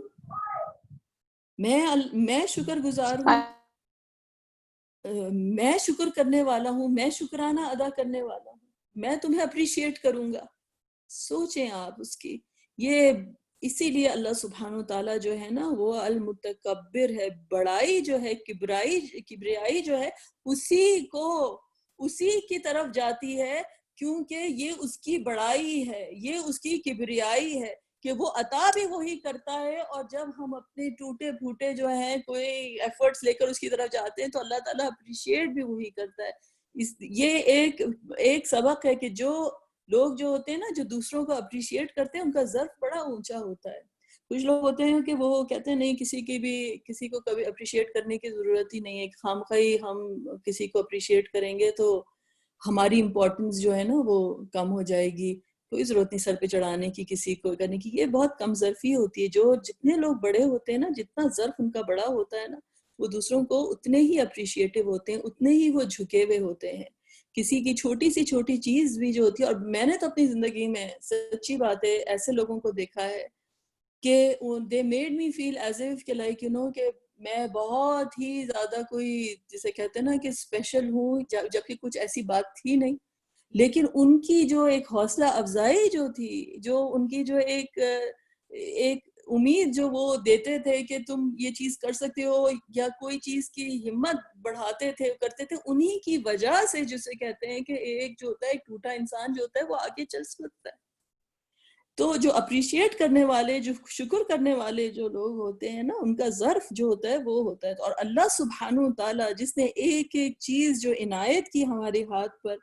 A: میں شکر گزار ہوں، میں شکر کرنے والا ہوں، میں شکرانہ ادا کرنے والا ہوں، میں تمہیں اپریشیٹ کروں گا. سوچیں آپ اس کی. یہ اسی لیے اللہ سبحانہ وتعالیٰ جو ہے نا وہ المتکبر ہے. بڑائی جو ہے، کبریائی جو ہے اسی کی طرف جاتی ہے، کیونکہ یہ اس کی بڑائی ہے، یہ اس کی کبریائی ہے کہ وہ عطا بھی وہی کرتا ہے. اور جب ہم اپنے ٹوٹے پھوٹے جو ہیں کوئی ایفرٹس لے کر اس کی طرف جاتے ہیں تو اللہ تعالیٰ اپریشیٹ بھی وہی کرتا ہے. یہ ایک سبق ہے کہ جو لوگ جو ہوتے ہیں نا جو دوسروں کو اپریشیٹ کرتے ہیں ان کا ظرف بڑا اونچا ہوتا ہے. کچھ لوگ ہوتے ہیں کہ وہ کہتے ہیں نہیں کسی کو کبھی اپریشیٹ کرنے کی ضرورت ہی نہیں ہے، خامخواہی ہم کسی کو اپریشیٹ کریں گے تو ہماری امپورٹنس جو ہے نا وہ کم ہو جائے گی، کوئی ضرورت نہیں سر پہ چڑھانے کی کسی کو کرنے کی. یہ بہت کم ظرفی ہوتی ہے. جتنے لوگ بڑے ہوتے ہیں نا، جتنا ظرف ان کا بڑا ہوتا ہے نا، وہ دوسروں کو اتنے ہی اپریشیٹو ہوتے ہیں، اتنے ہی وہ جھکے ہوئے ہوتے ہیں. کسی کی چھوٹی سی چھوٹی چیز بھی جو ہوتی ہے، اور میں نے تو اپنی زندگی میں سچی بات ہے ایسے لوگوں کو دیکھا ہے کہ they made me feel as if کہ like کہ میں بہت ہی زیادہ کوئی جسے کہتے ہیں نا کہ اسپیشل ہوں، جبکہ کچھ ایسی بات تھی نہیں. لیکن ان کی جو ایک حوصلہ افزائی جو تھی، جو ان کی جو ایک امید جو وہ دیتے تھے کہ تم یہ چیز کر سکتے ہو، یا کوئی چیز کی ہمت بڑھاتے تھے کرتے تھے، انہی کی وجہ سے جسے کہتے ہیں کہ ایک جو ہوتا ہے ایک ٹوٹا انسان جو ہوتا ہے وہ آگے چل سکتا ہے. تو جو اپریشیٹ کرنے والے، جو شکر کرنے والے جو لوگ ہوتے ہیں نا، ان کا ظرف جو ہوتا ہے وہ ہوتا ہے. اور اللہ سبحانہ تعالیٰ جس نے ایک ایک چیز جو عنایت کی ہمارے ہاتھ پر،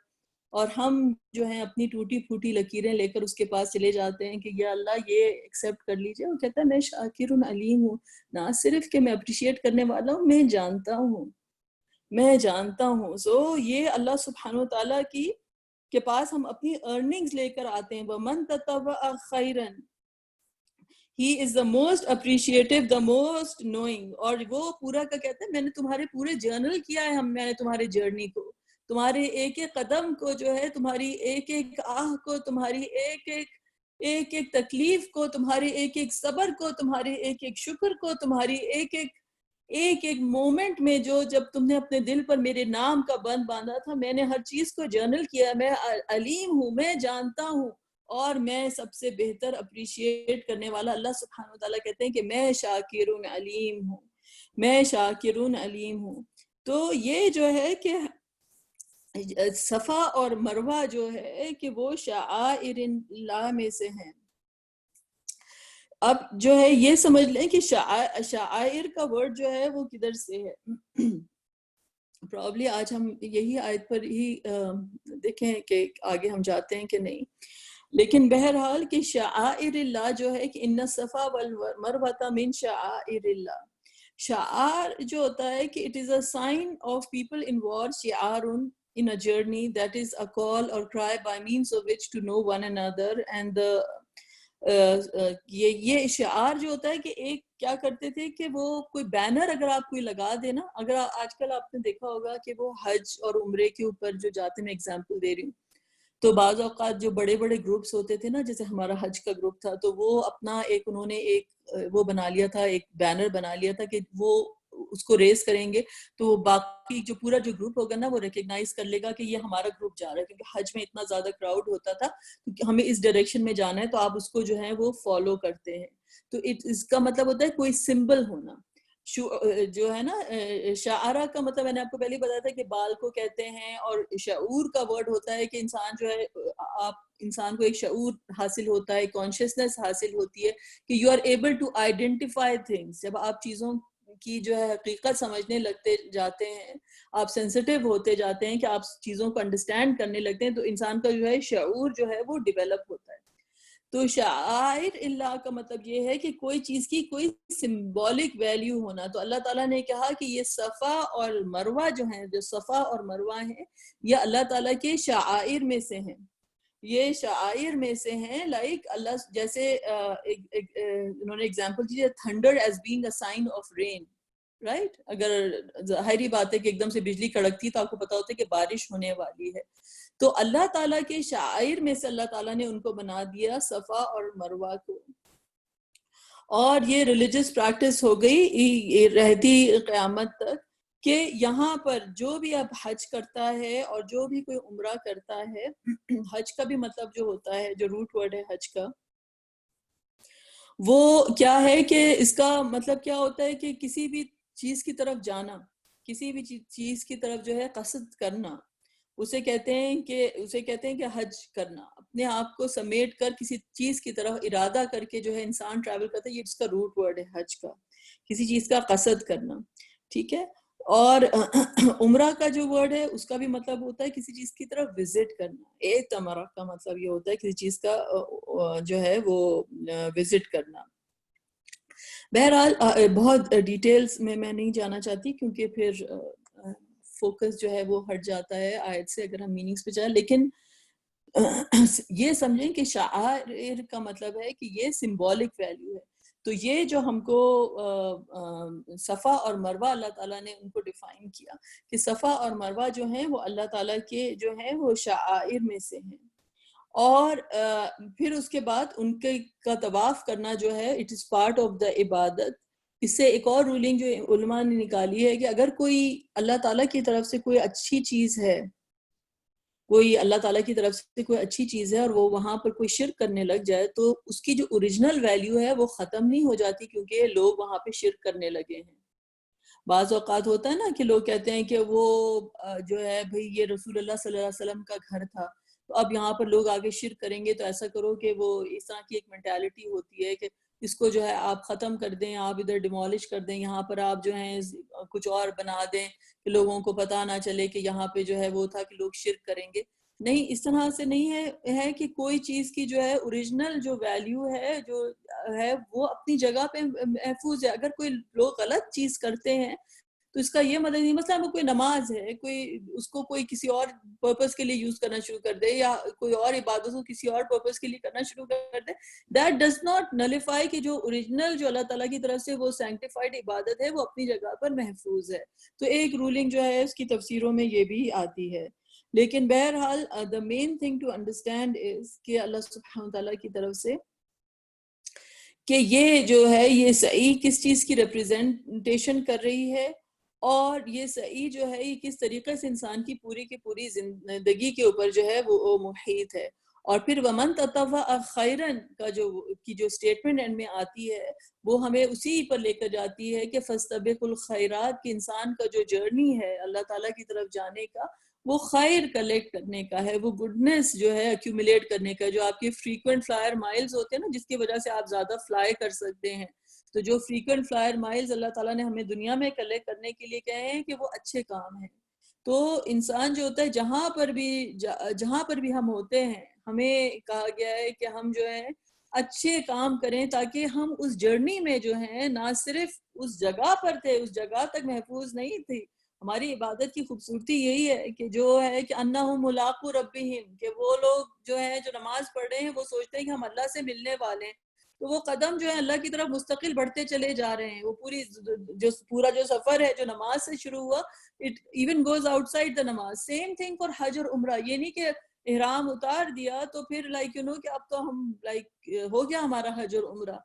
A: اور ہم جو ہیں اپنی ٹوٹی پھوٹی لکیریں لے کر اس کے پاس چلے جاتے ہیں کہ یا اللہ یہ ایکسیپٹ کر لیجئے. وہ کہتا ہے میں شاکر علیم ہوں، نہ صرف کہ میں اپریشیٹ کرنے والا ہوں، میں جانتا ہوں. یہ اللہ سبحانہ تعالیٰ کی کے پاس ہم اپنی ارننگز لے کر آتے ہیں. وَمَن تَطَوَّعَ خَيْرًا He is the most appreciative, the most knowing. اور وہ پورا کا کہتا ہے میں نے تمہارے پورے جرنل کیا ہے، میں نے تمہارے جرنی کو، تمہارے ایک ایک قدم کو جو ہے، تمہاری ایک ایک آہ کو، تمہاری ایک ایک تکلیف کو، تمہارے ایک ایک صبر کو، تمہارے ایک ایک شکر کو، تمہاری ایک ایک مومنٹ میں جب تم نے اپنے دل پر میرے نام کا بند باندھا تھا، میں نے ہر چیز کو جرنل کیا. میں علیم ہوں، میں جانتا ہوں، اور میں سب سے بہتر اپریشیٹ کرنے والا. اللہ سبحانہ وتعالیٰ کہتے ہیں کہ میں شاکر علیم ہوں، میں شاکر علیم ہوں. تو یہ جو ہے کہ صفا اور مروہ جو ہے کہ وہ شعائر اللہ میں سے ہیں. اب جو ہے یہ سمجھ لیں کہ شعائر کا ورڈ جو ہے وہ کدھر سے ہے. پرابلی آج ہم یہی آیت پر ہی دیکھیں کہ آگے ہم جاتے ہیں کہ نہیں. لیکن بہرحال کہ شعائر اللہ جو ہے کہ ان الصفا والمروہ من شعائر اللہ. شعار جو ہوتا ہے کہ it is a sign of people in war, شعار in a journey, that is a call or cry by means of which to know one another. And یہ شعار جو ہوتا ہے کہ ایک کیا کرتے تھے کہ وہ کوئی بینر اگر آپ کوئی لگا دے نا، اگر آج کل آپ نے دیکھا ہوگا کہ وہ حج اور عمرے کے اوپر جو جاتے، میں اگزامپل دے رہی ہوں، تو بعض اوقات جو بڑے بڑے گروپس ہوتے تھے نا، جیسے ہمارا حج کا گروپ تھا، تو وہ اپنا انہوں نے ایک وہ بنا لیا تھا، ایک بینر بنا لیا تھا کہ وہ اس کو ریز کریں گے تو باقی جو پورا جو گروپ ہوگا نا وہ ریکگنائز کر لے گا کہ یہ ہمارا گروپ جا رہا ہے, کیونکہ حج میں اتنا زیادہ کراؤڈ ہوتا تھا کیونکہ ہمیں اس ڈائریکشن میں جانا ہے, تو آپ اس کو جو ہے وہ فالو کرتے ہیں. تو اس کا مطلب ہوتا ہے کوئی سمبل ہونا. جو ہے نا شعرا کا مطلب میں نے آپ کو پہلے بتایا تھا کہ بال کو کہتے ہیں, اور شعور کا ورڈ ہوتا ہے کہ انسان جو ہے, آپ انسان کو ایک شعور حاصل ہوتا ہے, کانشیسنس حاصل ہوتی ہے کہ you are able to identify things. جب آپ چیزوں کی جو ہے حقیقت سمجھنے لگتے جاتے ہیں, آپ سینسٹیو ہوتے جاتے ہیں کہ آپ چیزوں کو انڈرسٹینڈ کرنے لگتے ہیں, تو انسان کا جو ہے شعور جو ہے وہ ڈیولپ ہوتا ہے. تو شعائر اللہ کا مطلب یہ ہے کہ کوئی چیز کی کوئی سمبولک ویلیو ہونا. تو اللہ تعالیٰ نے کہا کہ یہ صفا اور مروہ جو ہیں, جو صفا اور مروہ ہیں, یہ اللہ تعالیٰ کے شعائر میں سے ہیں. یہ شعائر میں سے ہیں, لائک اللہ جیسے انہوں نے ایگزامپل دی thunder as being a sign of rain, right. اگر ظاہری بات ہے کہ ایک دم سے بجلی کڑکتی تو آپ کو پتا ہوتا ہے کہ بارش ہونے والی ہے. تو اللہ تعالیٰ کے شعائر میں سے اللہ تعالیٰ نے ان کو بنا دیا صفا اور مروہ کو, اور یہ ریلیجس پریکٹس ہو گئی رہتی قیامت تک کہ یہاں پر جو بھی اب حج کرتا ہے اور جو بھی کوئی عمرہ کرتا ہے, حج کا بھی مطلب جو ہوتا ہے, جو روٹ ورڈ ہے حج کا, وہ کیا ہے کہ اس کا مطلب کیا ہوتا ہے کہ کسی بھی چیز کی طرف جانا, کسی بھی چیز کی طرف جو ہے قصد کرنا, اسے کہتے ہیں کہ حج کرنا. اپنے آپ کو سمیٹ کر کسی چیز کی طرف ارادہ کر کے جو ہے انسان ٹریول کرتا ہے, یہ اس کا روٹ ورڈ ہے حج کا, کسی چیز کا قصد کرنا. ٹھیک ہے. اور عمرہ کا جو ورڈ ہے اس کا بھی مطلب ہوتا ہے کسی چیز کی طرف وزٹ کرنا. اعتمرہ کا مطلب یہ ہوتا ہے کسی چیز کا جو ہے وہ وزٹ کرنا. بہرحال بہت ڈیٹیلز میں نہیں جانا چاہتی کیونکہ پھر فوکس جو ہے وہ ہٹ جاتا ہے آیت سے اگر ہم میننگز پہ جائیں. لیکن یہ سمجھیں کہ شعائر کا مطلب ہے کہ یہ سمبولک ویلیو ہے. تو یہ جو ہم کو صفا اور مروہ اللہ تعالیٰ نے ان کو ڈیفائن کیا کہ صفا اور مروہ جو ہیں وہ اللہ تعالیٰ کے جو ہیں وہ شعائر میں سے ہیں. اور پھر اس کے بعد ان کے کا طواف کرنا جو ہے it is part of the عبادت. اس سے ایک اور رولنگ جو علماء نے نکالی ہے کہ اگر کوئی اللہ تعالیٰ کی طرف سے کوئی اچھی چیز ہے, کوئی اللہ تعالیٰ کی طرف سے کوئی اچھی چیز ہے اور وہ وہاں پر کوئی شرک کرنے لگ جائے, تو اس کی جو اوریجنل ویلیو ہے وہ ختم نہیں ہو جاتی کیونکہ لوگ وہاں پہ شرک کرنے لگے ہیں. بعض اوقات ہوتا ہے نا کہ لوگ کہتے ہیں کہ وہ جو ہے بھئی یہ رسول اللہ صلی اللہ علیہ وسلم کا گھر تھا, تو اب یہاں پر لوگ آگے شرک کریں گے, تو ایسا کرو کہ وہ اس طرح کی ایک مینٹالٹی ہوتی ہے کہ اس کو جو ہے آپ ختم کر دیں, آپ ادھر ڈیمولش کر دیں, یہاں پر آپ جو ہیں کچھ اور بنا دیں کہ لوگوں کو پتہ نہ چلے کہ یہاں پہ جو ہے وہ تھا کہ لوگ شرک کریں گے. نہیں, اس طرح سے نہیں ہے کہ کوئی چیز کی جو ہے اوریجنل جو ویلیو ہے جو ہے وہ اپنی جگہ پہ محفوظ ہے. اگر کوئی لوگ غلط چیز کرتے ہیں تو اس کا یہ مطلب نہیں, مثلا وہ کوئی نماز ہے, کوئی اس کو کوئی کسی اور پرپس کے لیے یوز کرنا شروع کر دے, یا کوئی اور عبادت کو کسی اور پرپس کے لیے کرنا شروع کر دے, دیٹ ڈز ناٹ نلیفائی کہ جو اوریجنل جو اللہ تعالیٰ کی طرف سے وہ سینکٹیفائڈ عبادت ہے وہ اپنی جگہ پر محفوظ ہے. تو ایک رولنگ جو ہے اس کی تفسیروں میں یہ بھی آتی ہے. لیکن بہرحال the main thing to understand is کہ اللہ سبحانہ وتعالیٰ کی طرف سے کہ یہ جو ہے یہ صحیح کس چیز کی ریپریزنٹیشن کر رہی ہے, اور یہ صحیح جو ہے یہ کس طریقے سے انسان کی پوری زندگی کے اوپر جو ہے وہ محیط ہے. اور پھر ومن تطوع خیرا کا جو سٹیٹمنٹ اینڈ میں آتی ہے وہ ہمیں اسی پر لے کر جاتی ہے کہ فاستبقوا الخیرات, کہ انسان کا جو جرنی ہے اللہ تعالیٰ کی طرف جانے کا وہ خیر کلیکٹ کرنے کا ہے, وہ گڈنس جو ہے ایکیومولیٹ کرنے کا, جو آپ کے فریکوینٹ فلائر مائلز ہوتے ہیں نا جس کی وجہ سے آپ زیادہ فلائی کر سکتے ہیں, تو جو فریکوینٹ فلائر مائلز اللہ تعالیٰ نے ہمیں دنیا میں کلیکٹ کرنے کے لیے کہے ہیں کہ وہ اچھے کام ہیں. تو انسان جو ہوتا ہے جہاں پر بھی ہم ہوتے ہیں ہمیں کہا گیا ہے کہ ہم جو ہے اچھے کام کریں تاکہ ہم اس جرنی میں جو ہے نہ صرف اس جگہ پر تھے, اس جگہ تک محفوظ نہیں تھی. ہماری عبادت کی خوبصورتی یہی ہے کہ جو ہے کہ انہم ملاقو ربہم, کہ وہ لوگ جو ہیں جو نماز پڑھ رہے ہیں وہ سوچتے ہیں کہ ہم اللہ سے ملنے والے ہیں, تو وہ قدم جو ہے اللہ کی طرف مستقل بڑھتے چلے جا رہے ہیں. وہ پورا جو سفر ہے جو نماز سے شروع ہوا it even goes outside the نماز. same thing for حج اور عمرہ. یہ نہیں کہ احرام اتار دیا تو پھر کہ اب تو ہم ہو گیا ہمارا حج اور عمرہ,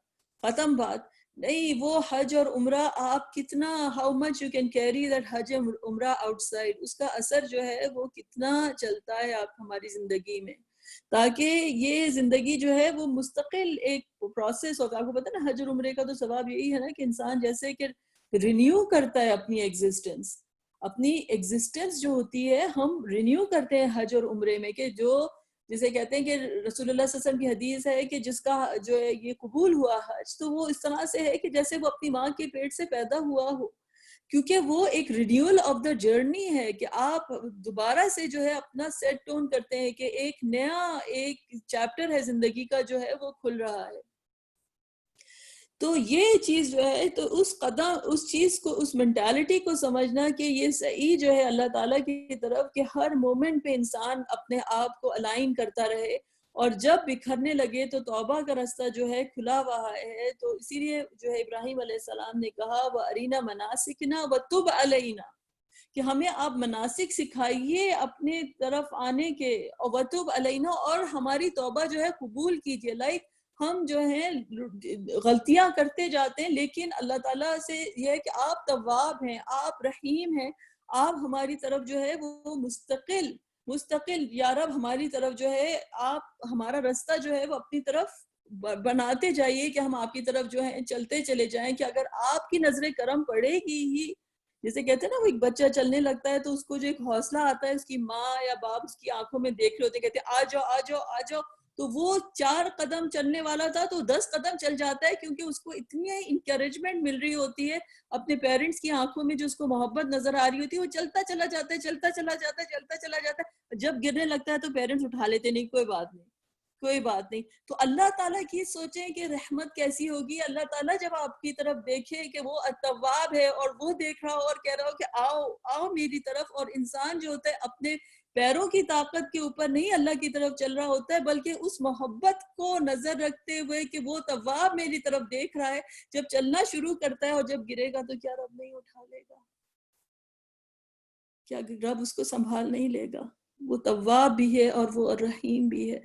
A: ختم بات. نہیں، وہ حج اور عمرہ آپ کتنا how much you can carry that Hajj Umrah out side, اس کا اثر جو ہے وہ کتنا چلتا ہے آپ ہماری زندگی میں، تاکہ یہ زندگی جو ہے وہ مستقل ایک پروسیس ہوگا. آپ کو پتہ ہے نا حج اور عمرے کا تو ثواب یہی ہے نا کہ انسان جیسے کہ رینیو کرتا ہے اپنی ایگزسٹنس جو ہوتی ہے ہم رینیو کرتے ہیں حج اور عمرے میں، کہ جو جسے کہتے ہیں کہ رسول اللہ صلی اللہ علیہ وسلم کی حدیث ہے کہ جس کا جو ہے یہ قبول ہوا حج، تو وہ اس طرح سے ہے کہ جیسے وہ اپنی ماں کے پیٹ سے پیدا ہوا ہو، کیونکہ وہ ایک رینیول آف دا جرنی ہے کہ آپ دوبارہ سے جو ہے اپنا سیٹ ٹون کرتے ہیں کہ ایک نیا ایک چیپٹر ہے زندگی کا جو ہے وہ کھل رہا ہے. تو یہ چیز جو ہے تو اس چیز کو، اس مینٹالٹی کو سمجھنا کہ یہ صحیح جو ہے اللہ تعالیٰ کی طرف کہ ہر مومنٹ پہ انسان اپنے آپ کو الائن کرتا رہے، اور جب بکھرنے لگے تو توبہ کا رستہ جو ہے کھلا ہوا ہے. تو اسی لیے جو ہے ابراہیم علیہ السلام نے کہا وَأَرِنَا مَنَاسِكْنَا وَتُبْ عَلَيْنَا، کہ ہمیں آپ مناسک سکھائیے اپنے طرف آنے کے، اور وَتُبْ عَلَيْنَا، اور ہماری توبہ جو ہے قبول کیجیے. ہم جو ہیں غلطیاں کرتے جاتے ہیں، لیکن اللہ تعالیٰ سے یہ ہے کہ آپ تواب ہیں، آپ رحیم ہیں، آپ ہماری طرف جو ہے وہ مستقل یا رب ہماری طرف جو ہے آپ ہمارا رستہ جو ہے وہ اپنی طرف بناتے جائیے کہ ہم آپ کی طرف جو ہے چلتے چلے جائیں. کہ اگر آپ کی نظر کرم پڑے گی ہی، جیسے کہتے ہیں نا وہ ایک بچہ چلنے لگتا ہے تو اس کو جو ایک حوصلہ آتا ہے، اس کی ماں یا باپ اس کی آنکھوں میں دیکھ رہے ہوتے ہیں، کہتے ہیں آ جاؤ آ جاؤ آ جاؤ، تو وہ 4 قدم چلنے والا تھا تو 10 قدم چل جاتا ہے، کیونکہ اس کو اتنی انکریجمنٹ مل رہی ہوتی ہے اپنے پیرنٹس کی آنکھوں میں، جو اس کو محبت نظر آ رہی ہوتی ہے، وہ چلتا چلا جاتا ہے چلتا چلا جاتا ہے چلتا چلا جاتا ہے. جب گرنے لگتا ہے تو پیرنٹس اٹھا لیتے، نہیں کوئی بات نہیں کوئی بات نہیں. تو اللہ تعالیٰ کی سوچیں کہ رحمت کیسی ہوگی. اللہ تعالیٰ جب آپ کی طرف دیکھے کہ وہ التواب ہے اور وہ دیکھ رہا ہو اور کہہ رہا ہو کہ آؤ آؤ میری طرف، اور انسان جو ہوتا ہے اپنے پیروں کی طاقت کے اوپر نہیں اللہ کی طرف چل رہا ہوتا ہے، بلکہ اس محبت کو نظر رکھتے ہوئے کہ وہ تواب میری طرف دیکھ رہا ہے، جب چلنا شروع کرتا ہے اور جب گرے گا تو کیا رب نہیں اٹھا لے گا؟ کیا رب اس کو سنبھال نہیں لے گا؟ وہ تواب بھی ہے اور وہ الرحیم بھی ہے،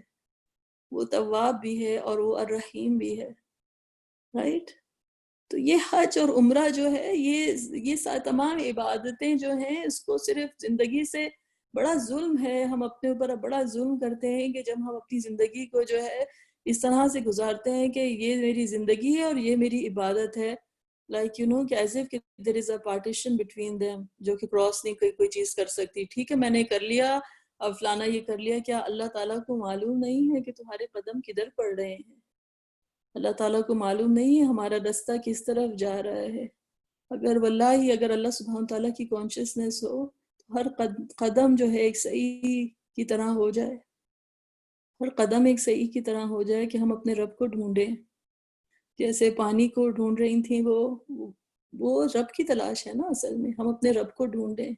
A: وہ تواب بھی ہے اور وہ الرحیم بھی ہے. رائٹ؟ تو یہ حج اور عمرہ جو ہے یہ تمام عبادتیں جو ہیں، اس کو صرف زندگی سے بڑا ظلم ہے، ہم اپنے اوپر بڑا ظلم کرتے ہیں کہ جب ہم اپنی زندگی کو جو ہے اس طرح سے گزارتے ہیں کہ یہ میری زندگی ہے اور یہ میری عبادت ہے. لائک یو نو کہ as if there is a partition between them, جو کہ کراس نہیں کوئی چیز کر سکتی. ٹھیک ہے میں نے کر لیا، اب فلانا یہ کر لیا، کیا اللہ تعالیٰ کو معلوم نہیں ہے کہ تمہارے قدم کدھر پڑ رہے ہیں؟ اللہ تعالیٰ کو معلوم نہیں ہے ہمارا رستہ کس طرف جا رہا ہے؟ اگر اللہ سبحانہ تعالیٰ کی کانشیسنس ہو تو ہر قدم جو ہے ایک صحیح کی طرح ہو جائے، ہر قدم ایک صحیح کی طرح ہو جائے کہ ہم اپنے رب کو ڈھونڈیں. جیسے پانی کو ڈھونڈ رہی تھیں وہ رب کی تلاش ہے نا، اصل میں ہم اپنے رب کو ڈھونڈیں.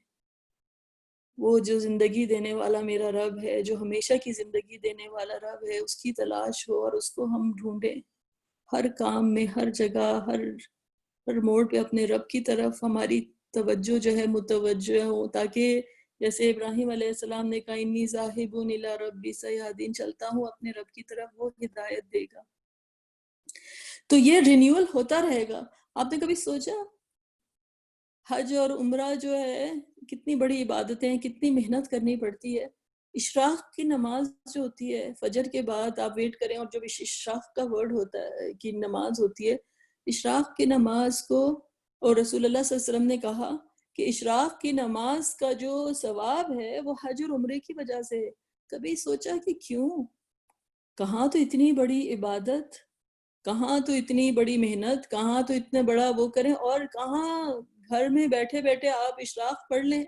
A: وہ جو زندگی دینے والا میرا رب ہے، جو ہمیشہ کی زندگی دینے والا رب ہے، اس کی تلاش ہو اور اس کو ہم ڈھونڈیں ہر کام میں، ہر جگہ، ہر موڑ پہ اپنے رب کی طرف ہماری توجہ جو ہے متوجہ ہو، تاکہ جیسے ابراہیم علیہ السلام نے کہا انی ذاہب الی ربی سیہدین، چلتا ہوں اپنے رب کی طرف، وہ ہدایت دے گا. تو یہ رینیول ہوتا رہے گا. آپ نے کبھی سوچا حج اور عمرہ جو ہے کتنی بڑی عبادتیں ہیں، کتنی محنت کرنی پڑتی ہے. اشراق کی نماز جو ہوتی ہے فجر کے بعد آپ ویٹ کریں، اور جب اشراق کا ورڈ ہوتا ہے کہ نماز ہوتی ہے، اشراق کی نماز کو، اور رسول اللہ صلی اللہ علیہ وسلم نے کہا کہ اشراق کی نماز کا جو ثواب ہے وہ حج اور عمرے کی وجہ سے ہے. کبھی سوچا کہ کیوں؟ کہاں تو اتنی بڑی عبادت، کہاں تو اتنی بڑی محنت، کہاں تو اتنا بڑا وہ کریں، اور کہاں گھر میں بیٹھے بیٹھے آپ اشراق پڑھ لیں.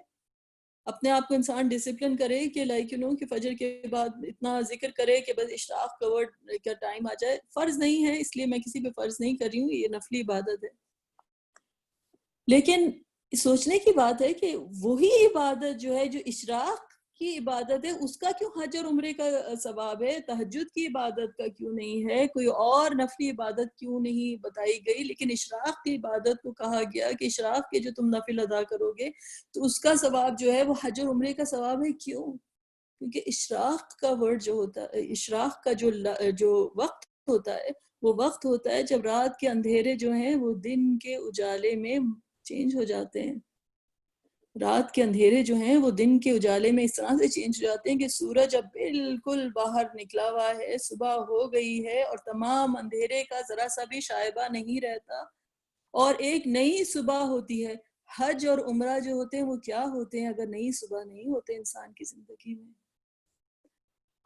A: اپنے آپ کو انسان ڈسپلن کرے کہ لائک یو نو کہ فجر کے بعد اتنا ذکر کرے کہ بس اشراق کا ورڈ کا ٹائم آ جائے. فرض نہیں ہے، اس لیے میں کسی پہ فرض نہیں کر رہی ہوں، یہ نفلی عبادت ہے. لیکن سوچنے کی بات ہے کہ وہی عبادت جو ہے جو اشراق کی عبادت ہے، اس کا کیوں حج اور عمرے کا ثواب ہے؟ تہجد کی عبادت کا کیوں نہیں ہے؟ کوئی اور نفلی عبادت کیوں نہیں بتائی گئی؟ لیکن اشراق کی عبادت کو کہا گیا کہ اشراق کے جو تم نفل ادا کرو گے تو اس کا ثواب جو ہے وہ حج اور عمرے کا ثواب ہے. کیوں؟ کیونکہ اشراق کا ورڈ جو ہوتا ہے، اشراق کا جو وقت ہوتا ہے، وہ وقت ہوتا ہے جب رات کے اندھیرے جو ہیں وہ دن کے اجالے میں چینج ہو جاتے ہیں۔ رات کے اندھیرے جو ہیں وہ دن کے اجالے میں اس طرح سے چینج ہو جاتے ہیں کہ سورج اب بالکل باہر نکلا ہوا ہے، صبح ہو گئی ہے اور تمام اندھیرے کا ذرا سا بھی شائبہ نہیں رہتا، اور ایک نئی صبح ہوتی ہے۔ حج اور عمرہ جو ہوتے ہیں وہ کیا ہوتے ہیں اگر نئی صبح نہیں ہوتے انسان کی زندگی میں؟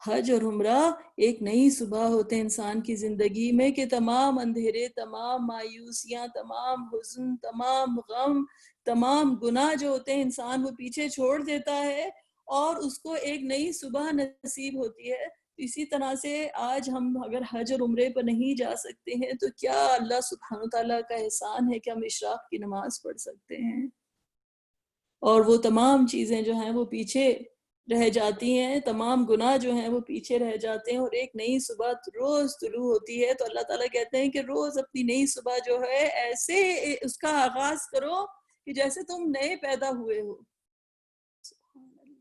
A: حج اور عمرہ ایک نئی صبح ہوتے ہیں انسان کی زندگی میں، کہ تمام اندھیرے، تمام مایوسیاں، تمام حزن، تمام غم، تمام گناہ جو ہوتے ہیں انسان وہ پیچھے چھوڑ دیتا ہے اور اس کو ایک نئی صبح نصیب ہوتی ہے۔ اسی طرح سے آج ہم اگر حج اور عمرے پر نہیں جا سکتے ہیں تو کیا اللہ سبحانہ تعالیٰ کا احسان ہے کہ ہم اشراق کی نماز پڑھ سکتے ہیں، اور وہ تمام چیزیں جو ہیں وہ پیچھے رہ جاتی ہیں، تمام گناہ جو ہیں وہ پیچھے رہ جاتے ہیں، اور ایک نئی صبح روز طلوع ہوتی ہے۔ تو اللہ تعالیٰ کہتے ہیں کہ روز اپنی نئی صبح جو ہے ایسے اس کا آغاز کرو کہ جیسے تم نئے پیدا ہوئے ہو۔ سبحان اللہ۔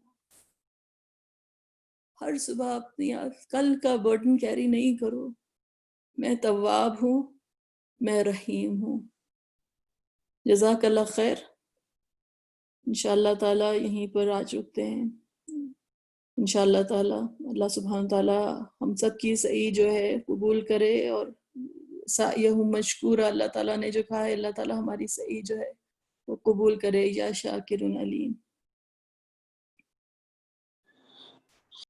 A: ہر صبح اپنی کل کا برڈن کیری نہیں کرو، میں تواب ہوں، میں رحیم ہوں۔ جزاک اللہ خیر۔ انشاءاللہ تعالیٰ یہیں پر آ چکتے ہیں۔ انشاءاللہ تعالیٰ اللہ سبحانہ تعالیٰ ہم سب کی سعی جو ہے قبول کرے، اور سعیہم مشکورہ، اللہ تعالیٰ نے جو کہا ہے اللہ تعالیٰ ہماری سعی جو ہے وہ قبول کرے، یا شاکر علیم۔